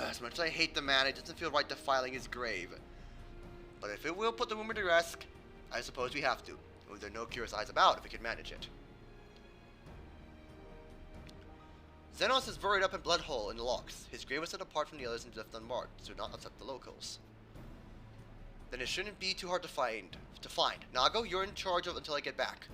As much as I hate the man, it doesn't feel right defiling his grave. But if it will put the rumor to rest, I suppose we have to. With there are no curious eyes about if we can manage it. Xenos is buried up in Bloodhole in the locks. His grave was set apart from the others and left unmarked, so do not upset the locals. Then it shouldn't be too hard to find. Nago, you're in charge of until I get back.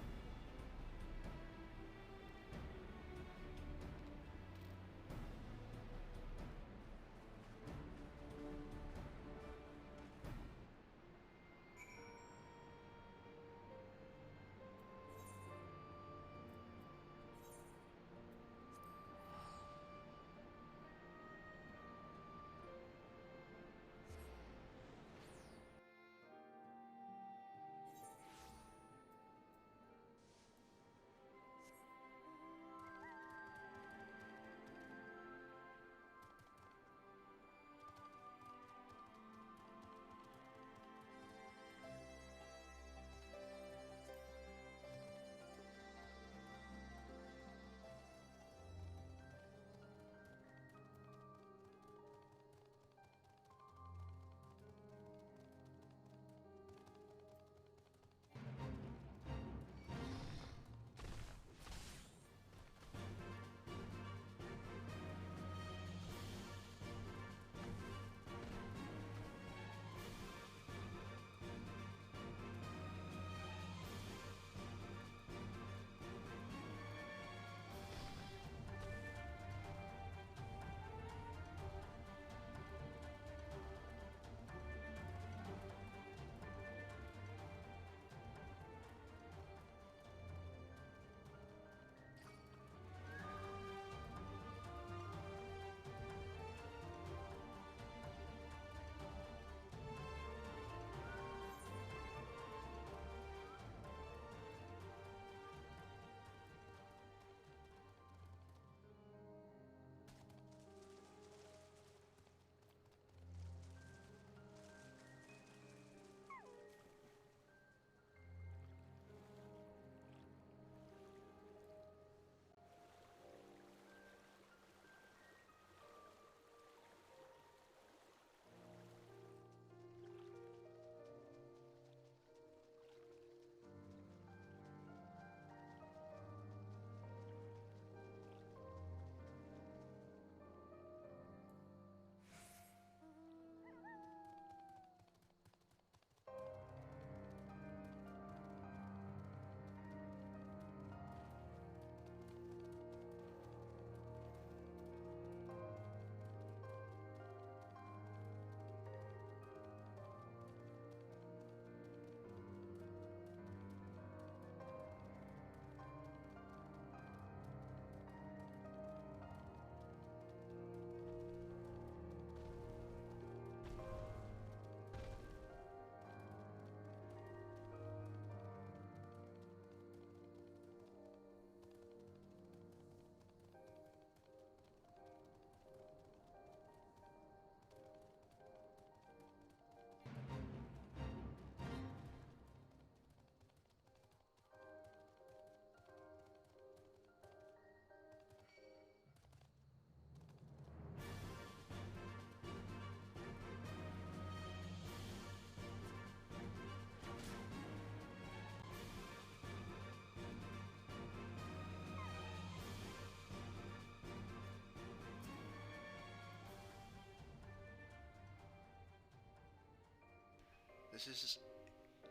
This is...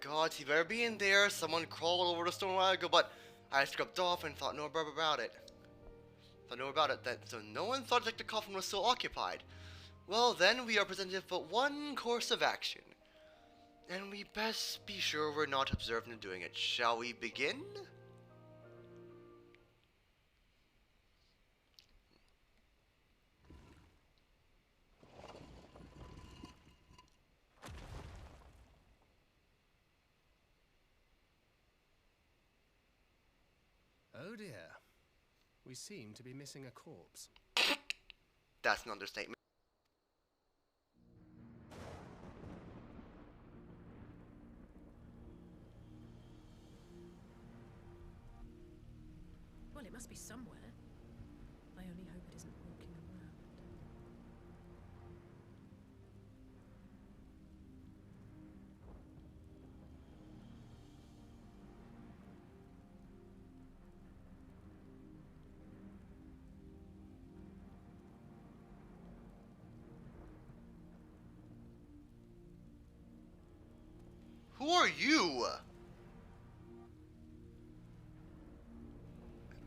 God, he better be in there. Someone crawled over the stone a while ago, but I scrubbed off and thought no more about it. So no one thought that the coffin was still occupied. Well, then we are presented with but one course of action. And we best be sure we're not observed in doing it. Shall we begin? Oh dear. We seem to be missing a corpse. That's an understatement. Well, it must be somewhere. I only hope it isn't walking around. Who are you?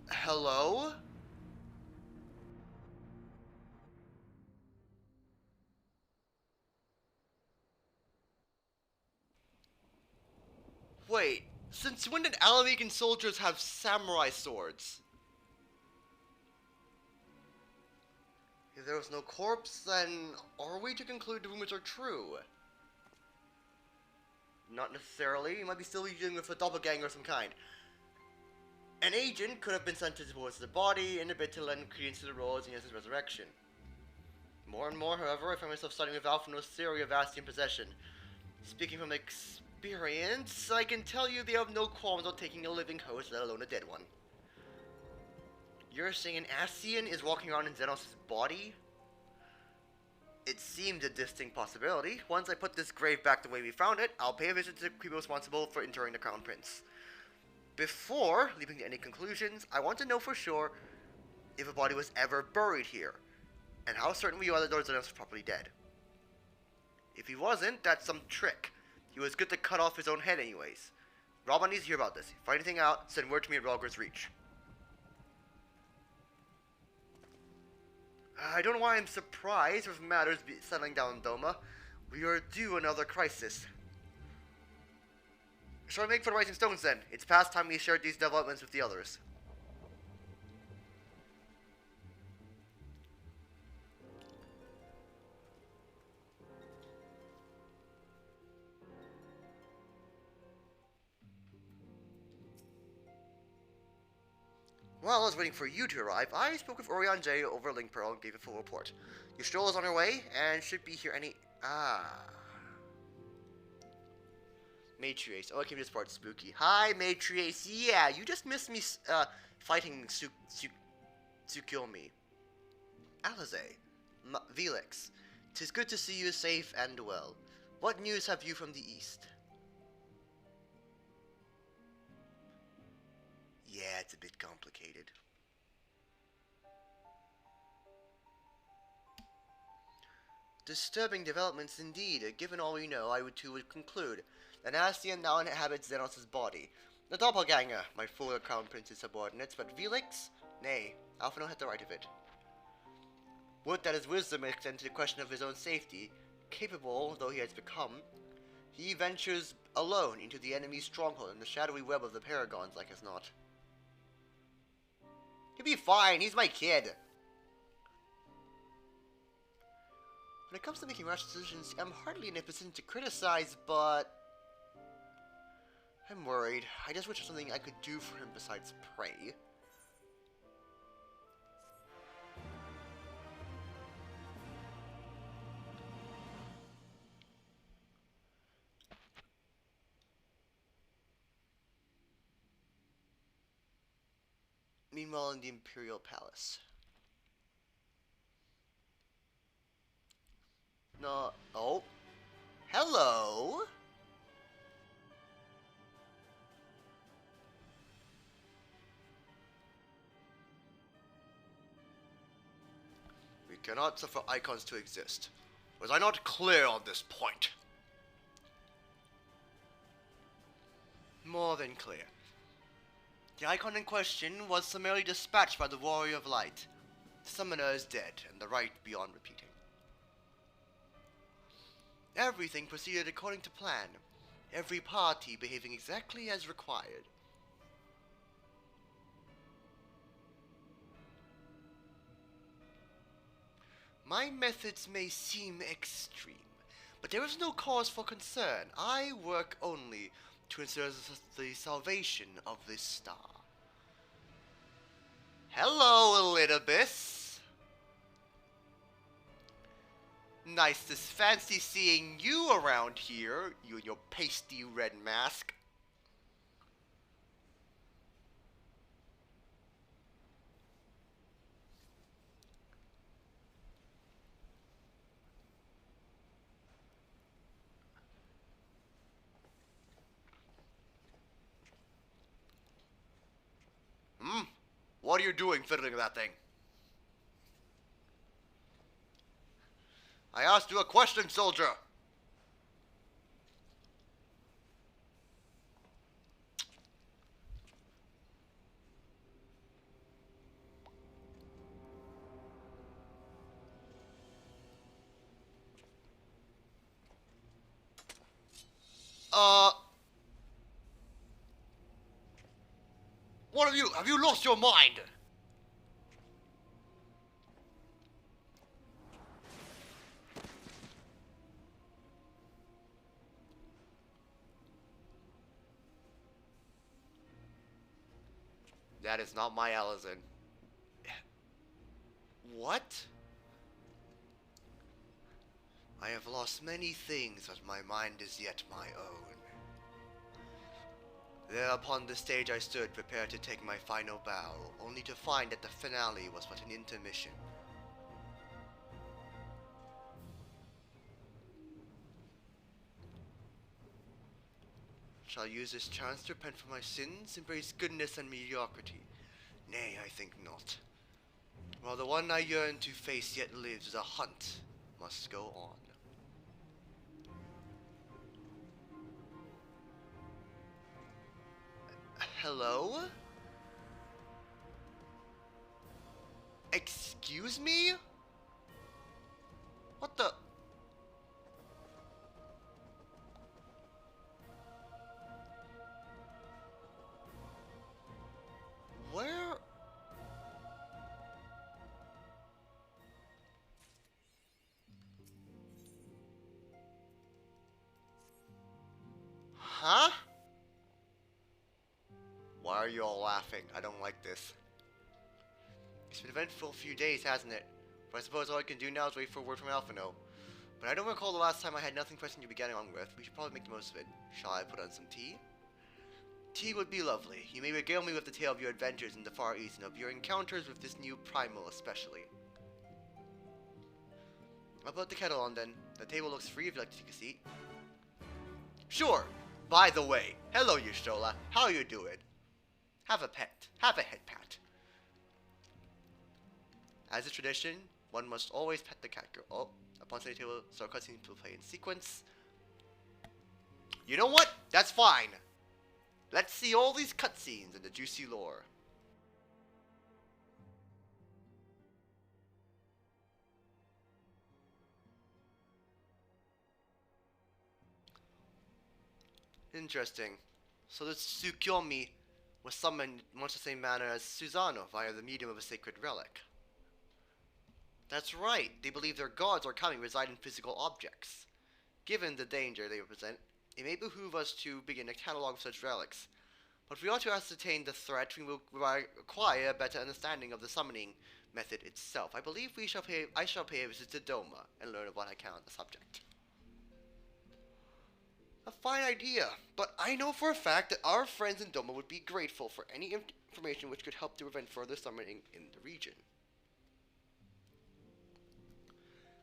Hello? Wait, since when did Alamegan soldiers have samurai swords? If there was no corpse, then are we to conclude the rumors are true? Not necessarily. You might be still dealing with a doppelganger of some kind. An agent could have been sent towards the body in a bid to lend credence to the roles and his resurrection. More and more, however, I find myself studying with Alphino's theory of Astian possession. Speaking from experience, I can tell you they have no qualms about taking a living host, let alone a dead one. You're saying an Astian is walking around in Xenos' body? It seemed a distinct possibility. Once I put this grave back the way we found it, I'll pay a visit to the people responsible for interring the Crown Prince. Before leaping to any conclusions, I want to know for sure if a body was ever buried here, and how certain we are that Lord Xenos was properly dead. If he wasn't, that's some trick. He was good to cut off his own head anyways. Robin needs to hear about this. If you find anything out, send word to me at Rogger's Reach. I don't know why I'm surprised with matters settling down in Doma. We are due another crisis. Shall I make for the Rising Stones then? It's past time we shared these developments with the others. While I was waiting for you to arrive, I spoke with Orion J over Link Pearl and gave a full report. Your stroll is on her way and should be here any... Matriace. Oh, I came to this part spooky. Hi, Matriace. Yeah, you just missed me, fighting Tsukiyomi. Alize. Velix. 'Tis good to see you safe and well. What news have you from the east? Yeah, it's a bit complicated. Disturbing developments indeed. Given all we know, I would conclude. An Astian now inhabits Xenos' body. The doppelganger might fool the Crown Prince's subordinates, but Velix? Nay, Alphino had the right of it. Would that his wisdom extend to the question of his own safety. Capable though he has become, he ventures alone into the enemy's stronghold in the shadowy web of the Paragons like as not. He'll be fine, he's my kid. When it comes to making rash decisions, I'm hardly in a position to criticize, but... I'm worried. I just wish there was something I could do for him besides pray. Meanwhile, in the Imperial Palace. No. Oh. Hello. We cannot suffer icons to exist. Was I not clear on this point? more than clear. The icon in question was summarily dispatched by the Warrior of Light. The summoner is dead, and the rite beyond repeating. Everything proceeded according to plan, every party behaving exactly as required. My methods may seem extreme, but there is no cause for concern. I work only to ensure the salvation of this star. Hello, Elizabeth. Nice to fancy seeing you around here, you and your pasty red mask. What are you doing fiddling with that thing? I asked you a question, soldier! What have you lost your mind? That is not my Allison. What? I have lost many things, but my mind is yet my own. There upon the stage I stood, prepared to take my final bow, only to find that the finale was but an intermission. Shall I use this chance to repent for my sins, embrace goodness and mediocrity? Nay, I think not. While the one I yearn to face yet lives, the hunt must go on. Hello? Excuse me? What the? Where? Huh? Why are you all laughing? I don't like this. It's been an eventful few days, hasn't it? But I suppose all I can do now is wait for word from Alphino. But I don't recall the last time I had nothing pressing to be getting on with. We should probably make the most of it. Shall I put on some tea? Tea would be lovely. You may regale me with the tale of your adventures in the Far East and of your encounters with this new primal especially. I'll put the kettle on then. The table looks free if you'd like to take a seat. Sure! By the way, hello Yashtola. How you doing? Have a pet. Have a head pat. As a tradition, one must always pet the cat girl. Oh, upon setting the table, start cutscenes will play in sequence. You know what? That's fine. Let's see all these cutscenes and the juicy lore. Interesting. So this Tsukiyomi was summoned in much the same manner as Susano via the medium of a sacred relic. That's right. They believe their gods or kami reside in physical objects. Given the danger they represent, it may behoove us to begin a catalog of such relics. But if we ought to ascertain the threat, we will acquire a better understanding of the summoning method itself. I believe I shall pay a visit to Doma and learn what I can on the subject. A fine idea, but I know for a fact that our friends in Doma would be grateful for any information which could help to prevent further summoning in the region.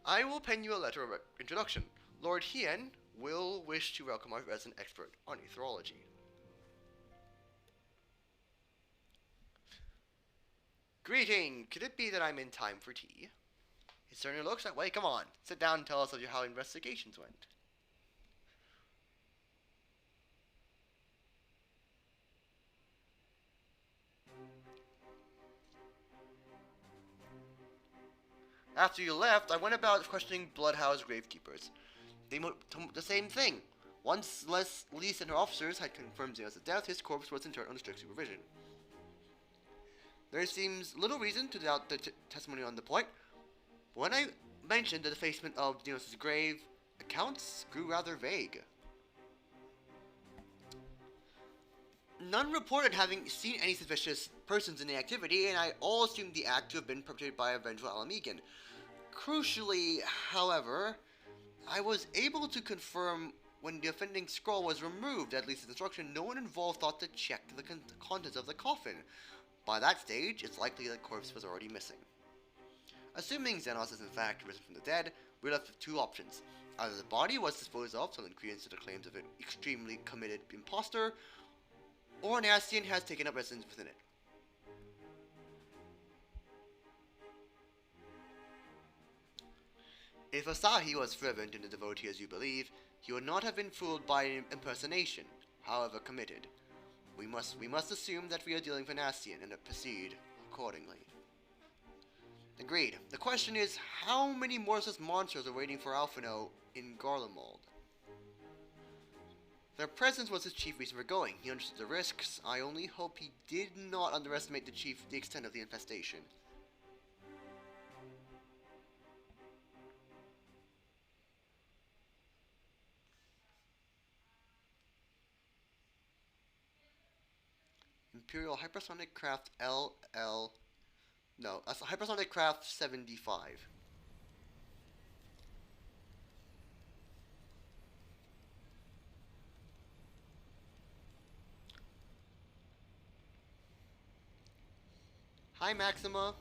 I will pen you a letter of introduction. Lord Hien will wish to welcome our resident expert on etherology. Greeting! Could it be that I'm in time for tea? It certainly looks that way. Come on, sit down and tell us how investigations went. After you left, I went about questioning Bloodhouse gravekeepers. They told the same thing. Once Lise and her officers had confirmed Xenos' death, his corpse was interred under strict supervision. There seems little reason to doubt the testimony on the point. When I mentioned the defacement of Xenos' grave, accounts grew rather vague. None reported having seen any suspicious persons in the activity, and I all assumed the act to have been perpetrated by a vengeful Alamegan. Crucially, however, I was able to confirm when the offending scroll was removed, at least its instruction, no one involved thought to check the contents of the coffin. By that stage, it's likely the corpse was already missing. Assuming Xenos is in fact risen from the dead, we're left with two options. Either the body was disposed of to lend credence to the claims of an extremely committed imposter, or an Ascian has taken up residence within it. If Asahi was fervent in the devotee as you believe, he would not have been fooled by an impersonation, however committed. We must assume that we are dealing with an Ascian and proceed accordingly. Agreed. The question is, how many Morse's monsters are waiting for Alphino in Garlemald? Their presence was his chief reason for going. He understood the risks. I only hope he did not underestimate the extent of the infestation. Imperial Hypersonic Craft that's Hypersonic Craft 75. Hi, Maxima.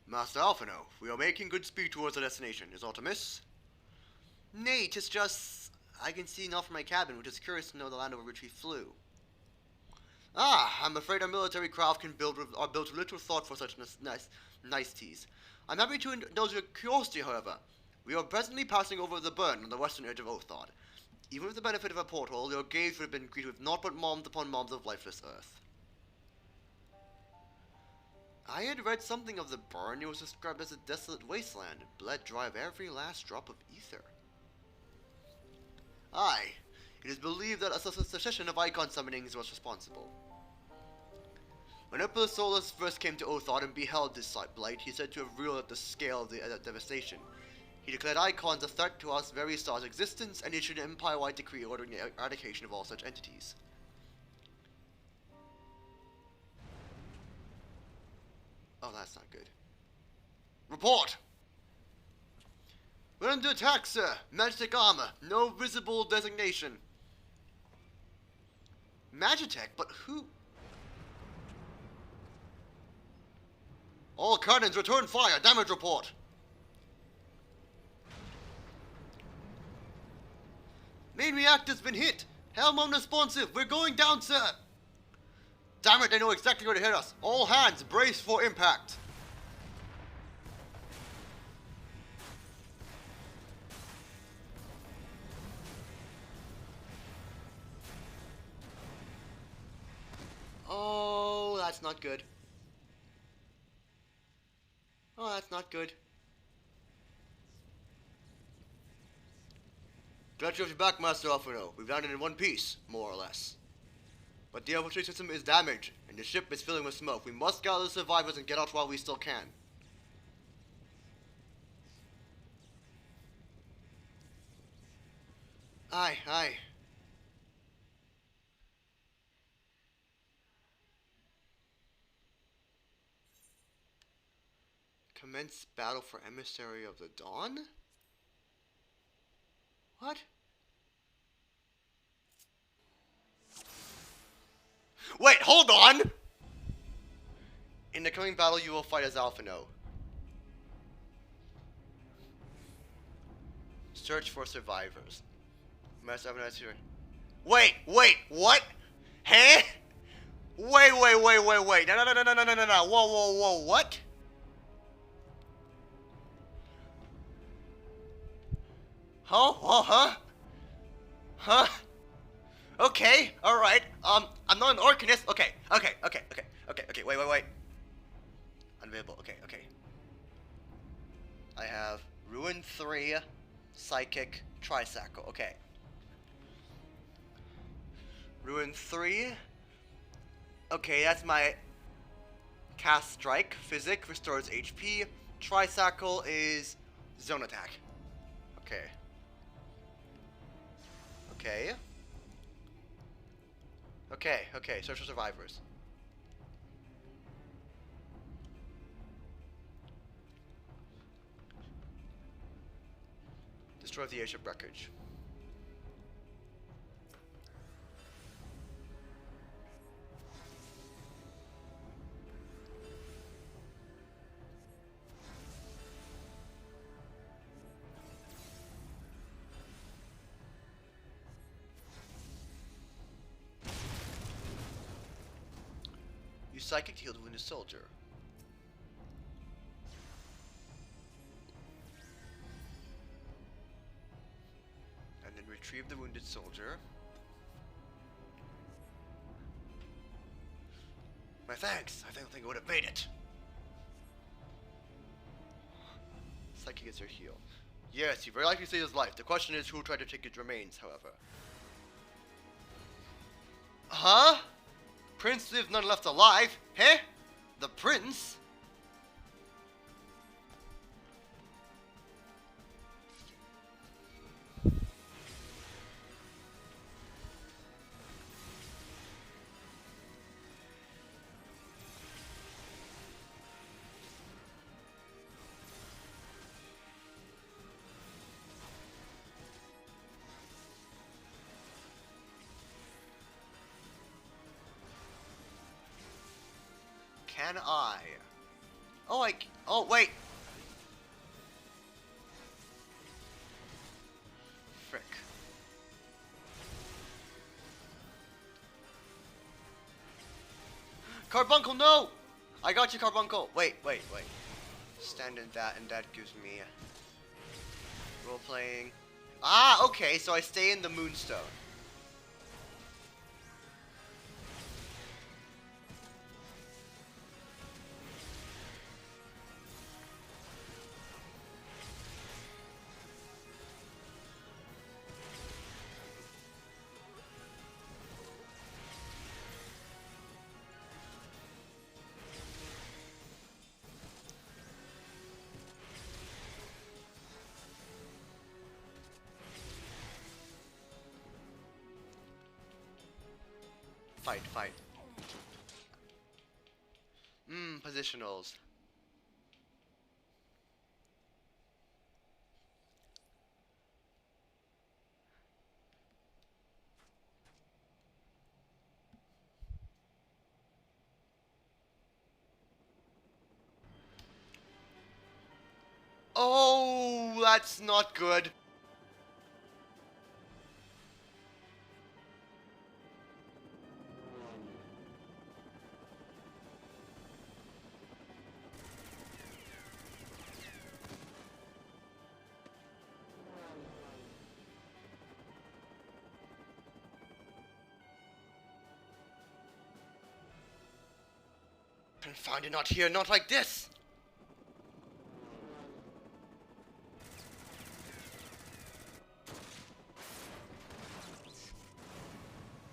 Master Alphino, we are making good speed towards our destination. Is aught amiss? Nay, 'tis just... I can see enough from my cabin, which is curious to know the land over which we flew. Ah, I'm afraid our military craft are built with little thought for such niceties. I'm happy to indulge your curiosity, however. We are presently passing over the burn on the western edge of Othod. Even with the benefit of a porthole, your gaze would have been greeted with naught but moms upon moms of lifeless earth. I had read something of the burn. It was described as a desolate wasteland, bled dry of every last drop of ether. Aye, it is believed that a succession of icon summonings was responsible. When Emperor Solus first came to Othod and beheld this blight, he said to have reeled at the scale of the devastation. He declared icons a threat to our very star's existence and issued an empire-wide decree ordering the eradication of all such entities. Oh, that's not good. Report! We're under attack, sir. Magitech armor. No visible designation. Magitech? But who? All cannons return fire. Damage report. Main reactor's been hit. Helm unresponsive. We're going down, sir. Damn it, they know exactly where to hit us. All hands, brace for impact. Oh, that's not good. Oh, that's not good. Glad you have your back, Master Alphino. We've landed in one piece, more or less. But the infiltration system is damaged, and the ship is filling with smoke. We must gather the survivors and get out while we still can. Aye, aye. Commence battle for Emissary of the Dawn? What? Wait, hold on! In the coming battle, you will fight as Alphino. Search for survivors. Master Alphino here. Wait, what? Huh? Wait. No. Whoa, what? Huh? Okay, alright. I'm not an Arcanist. Okay, wait. Unavailable, okay. I have Ruin 3, Psychic, Tricycle, okay. Ruin 3. Okay, that's my Cast Strike. Physic restores HP. Tricycle is Zone Attack. Okay. Search for survivors. Destroy the airship wreckage. Use Psychic to heal the wounded soldier. And then retrieve the wounded soldier. My thanks! I don't think I would have made it. Psychic gets your heal. Yes, you very likely saved his life. The question is who tried to take his remains, however. Huh? Prince lived, none left alive? Huh? The prince? Can I? Oh, wait. Frick. Carbuncle, no! I got you, Carbuncle. Wait. Stand in that, and that gives me role playing. Ah, okay, so I stay in the Moonstone. Fight. Positionals. Oh, that's not good. Confound it, not here, not like this!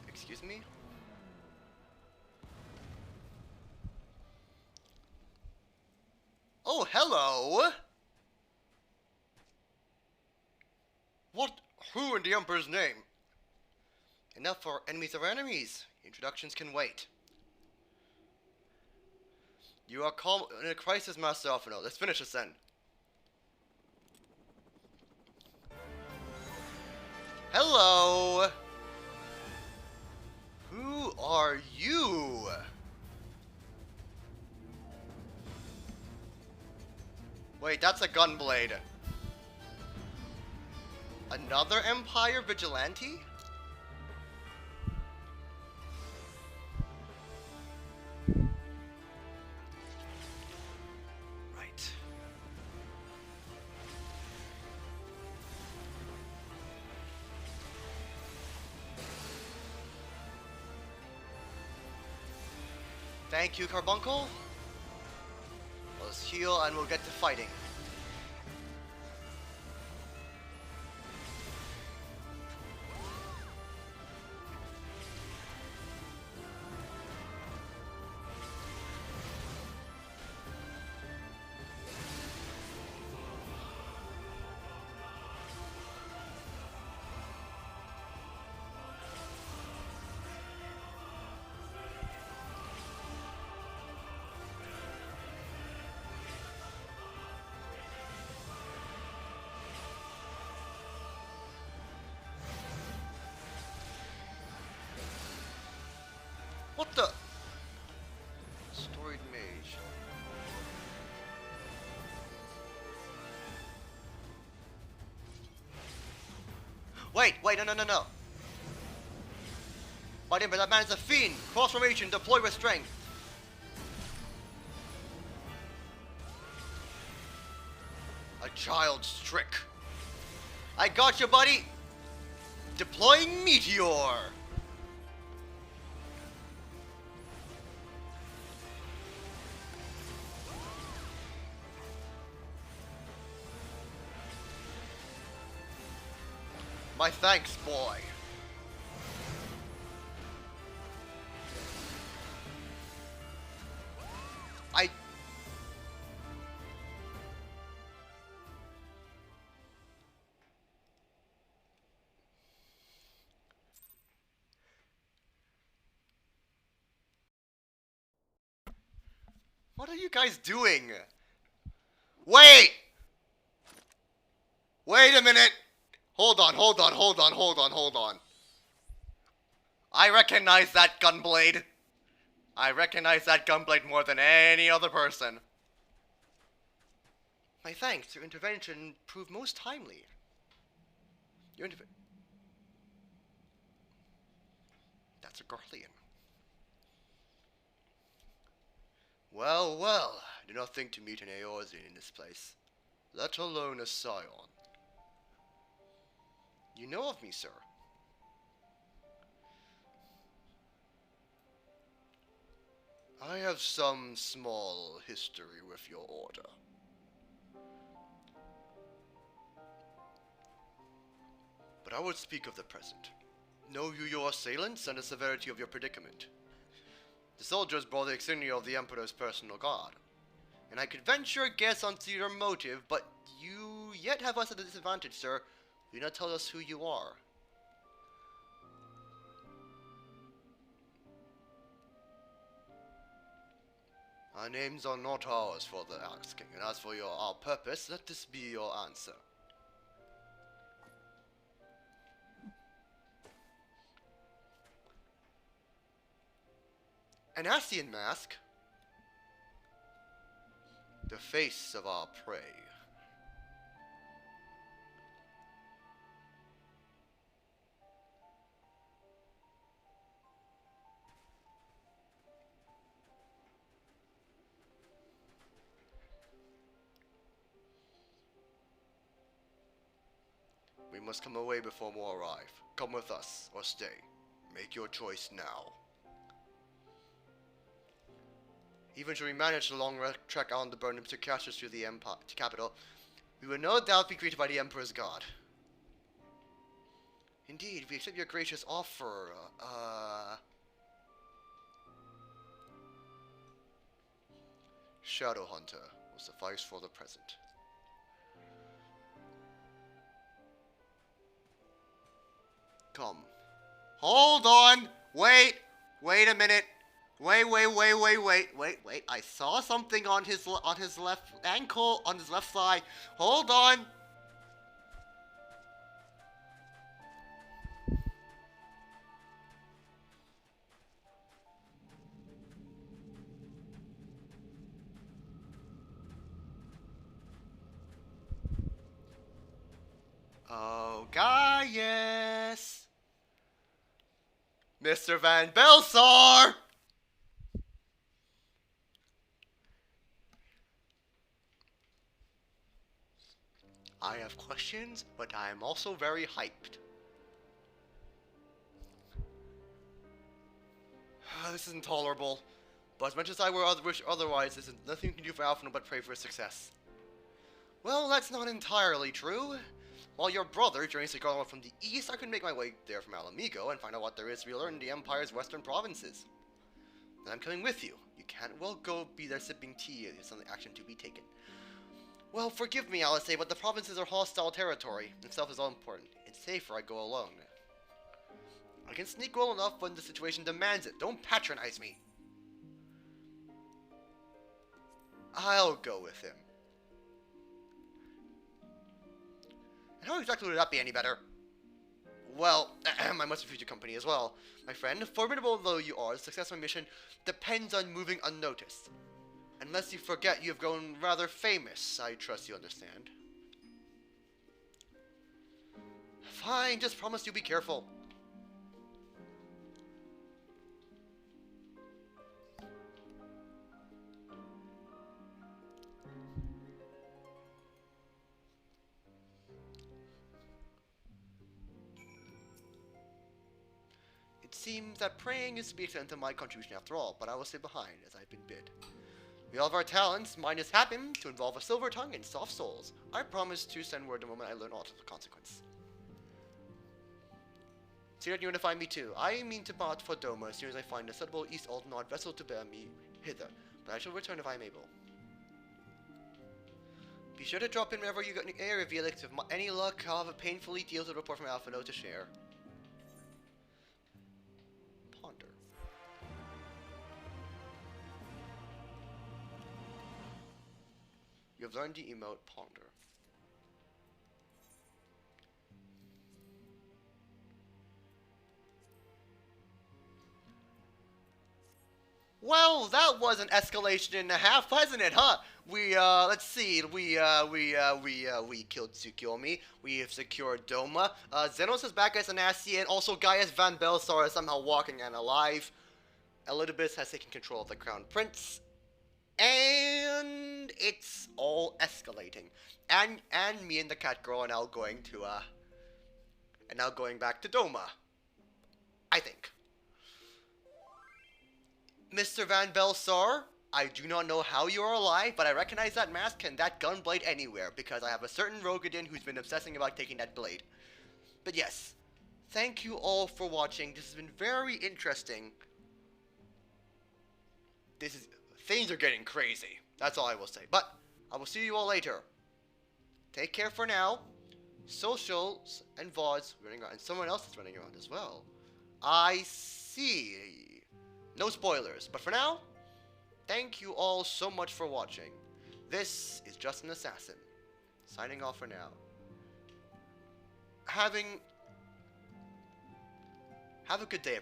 Excuse me? Oh, hello! What? Who in the Emperor's name? Enough for enemies of our enemies. Introductions can wait. You are called in a crisis, Master Alphino. Let's finish this then. Hello! Who are you? Wait, that's a gunblade. Another Empire vigilante? Right. Thank you, Carbuncle. Let's heal and we'll get to fighting. What the? Storied Mage. Wait, no. But that man is a fiend! Cross formation, deploy with strength! A child's trick. I got you, buddy! Deploying Meteor! My thanks, boy. What are you guys doing? Wait! Wait a minute! Hold on. I recognize that gunblade. I recognize that gunblade more than any other person. My thanks, your intervention proved most timely. That's a Garlean. Well, I do not think to meet an Eorzean in this place, let alone a Scion. You know of me, sir. I have some small history with your order. But I would speak of the present. Know you your assailants and the severity of your predicament. The soldiers bore the insignia of the Emperor's personal guard, and I could venture a guess onto your motive, but you yet have us at a disadvantage, sir. Do not tell us who you are. Our names are not ours for the asking, and as for our purpose, let this be your answer. An Ascian mask? The face of our prey. We must come away before more arrive. Come with us, or stay. Make your choice now. Even should we manage the long trek on the burning to catch us to the capital, we will no doubt be greeted by the Emperor's guard. Indeed, we accept your gracious offer. Shadow Hunter will suffice for the present. Come. Hold on! Wait a minute! Wait. I saw something on his left ankle, on his left thigh. Hold on! Oh, Gaius! Mr. Van Belsar! I have questions, but I am also very hyped. This is intolerable. But as much as I wish otherwise, there's nothing you can do for Alphinaud but pray for his success. Well, that's not entirely true. While your brother journeys to Garland from the east, I could make my way there from Alamigo and find out what there is to be learned in the Empire's western provinces. And I'm coming with you. You can't well go be there sipping tea if there's some action to be taken. Well, forgive me, Alice, but the provinces are hostile territory, and self is all important. It's safer I go alone. I can sneak well enough when the situation demands it. Don't patronize me. I'll go with him. And how exactly would that be any better? Well, I must refuse your company as well. My friend, formidable though you are, the success of my mission depends on moving unnoticed. Unless you forget you have grown rather famous, I trust you understand. Fine, just promise you'll be careful. It seems that praying is to be extended to my contribution after all, but I will stay behind as I've been bid. We all have our talents. Mine has happened to involve a silver tongue and soft souls. I promise to send word the moment I learn all of the consequence. See that you want to find me too. I mean to part for Doma as soon as I find a suitable East Aldenard vessel to bear me hither, but I shall return if I am able. Be sure to drop in whenever you get any area, Felix. With any luck, I'll have a painfully detailed report from Alphinaud to share. Ponder. You have learned the emote Ponder. Well, that was an escalation and a half, wasn't it, huh? Let's see, we killed Tsukiyomi, we have secured Doma, Zenos is back as an Assi, and also Gaius Van Belsar is somehow walking and alive. Elidibus has taken control of the Crown Prince, and it's all escalating. And me and the cat girl are now going to, back to Doma. I think. Mr. Van Belsar, I do not know how you are alive, but I recognize that mask and that gun blade anywhere, because I have a certain Rogadin who's been obsessing about taking that blade. But yes, thank you all for watching. This has been very interesting. Things are getting crazy. That's all I will say. But I will see you all later. Take care for now. Socials and VODs running around, and someone else is running around as well. I see. No spoilers, but for now, thank you all so much for watching. This is Just an Assassin, signing off for now. Have a good day, everyone.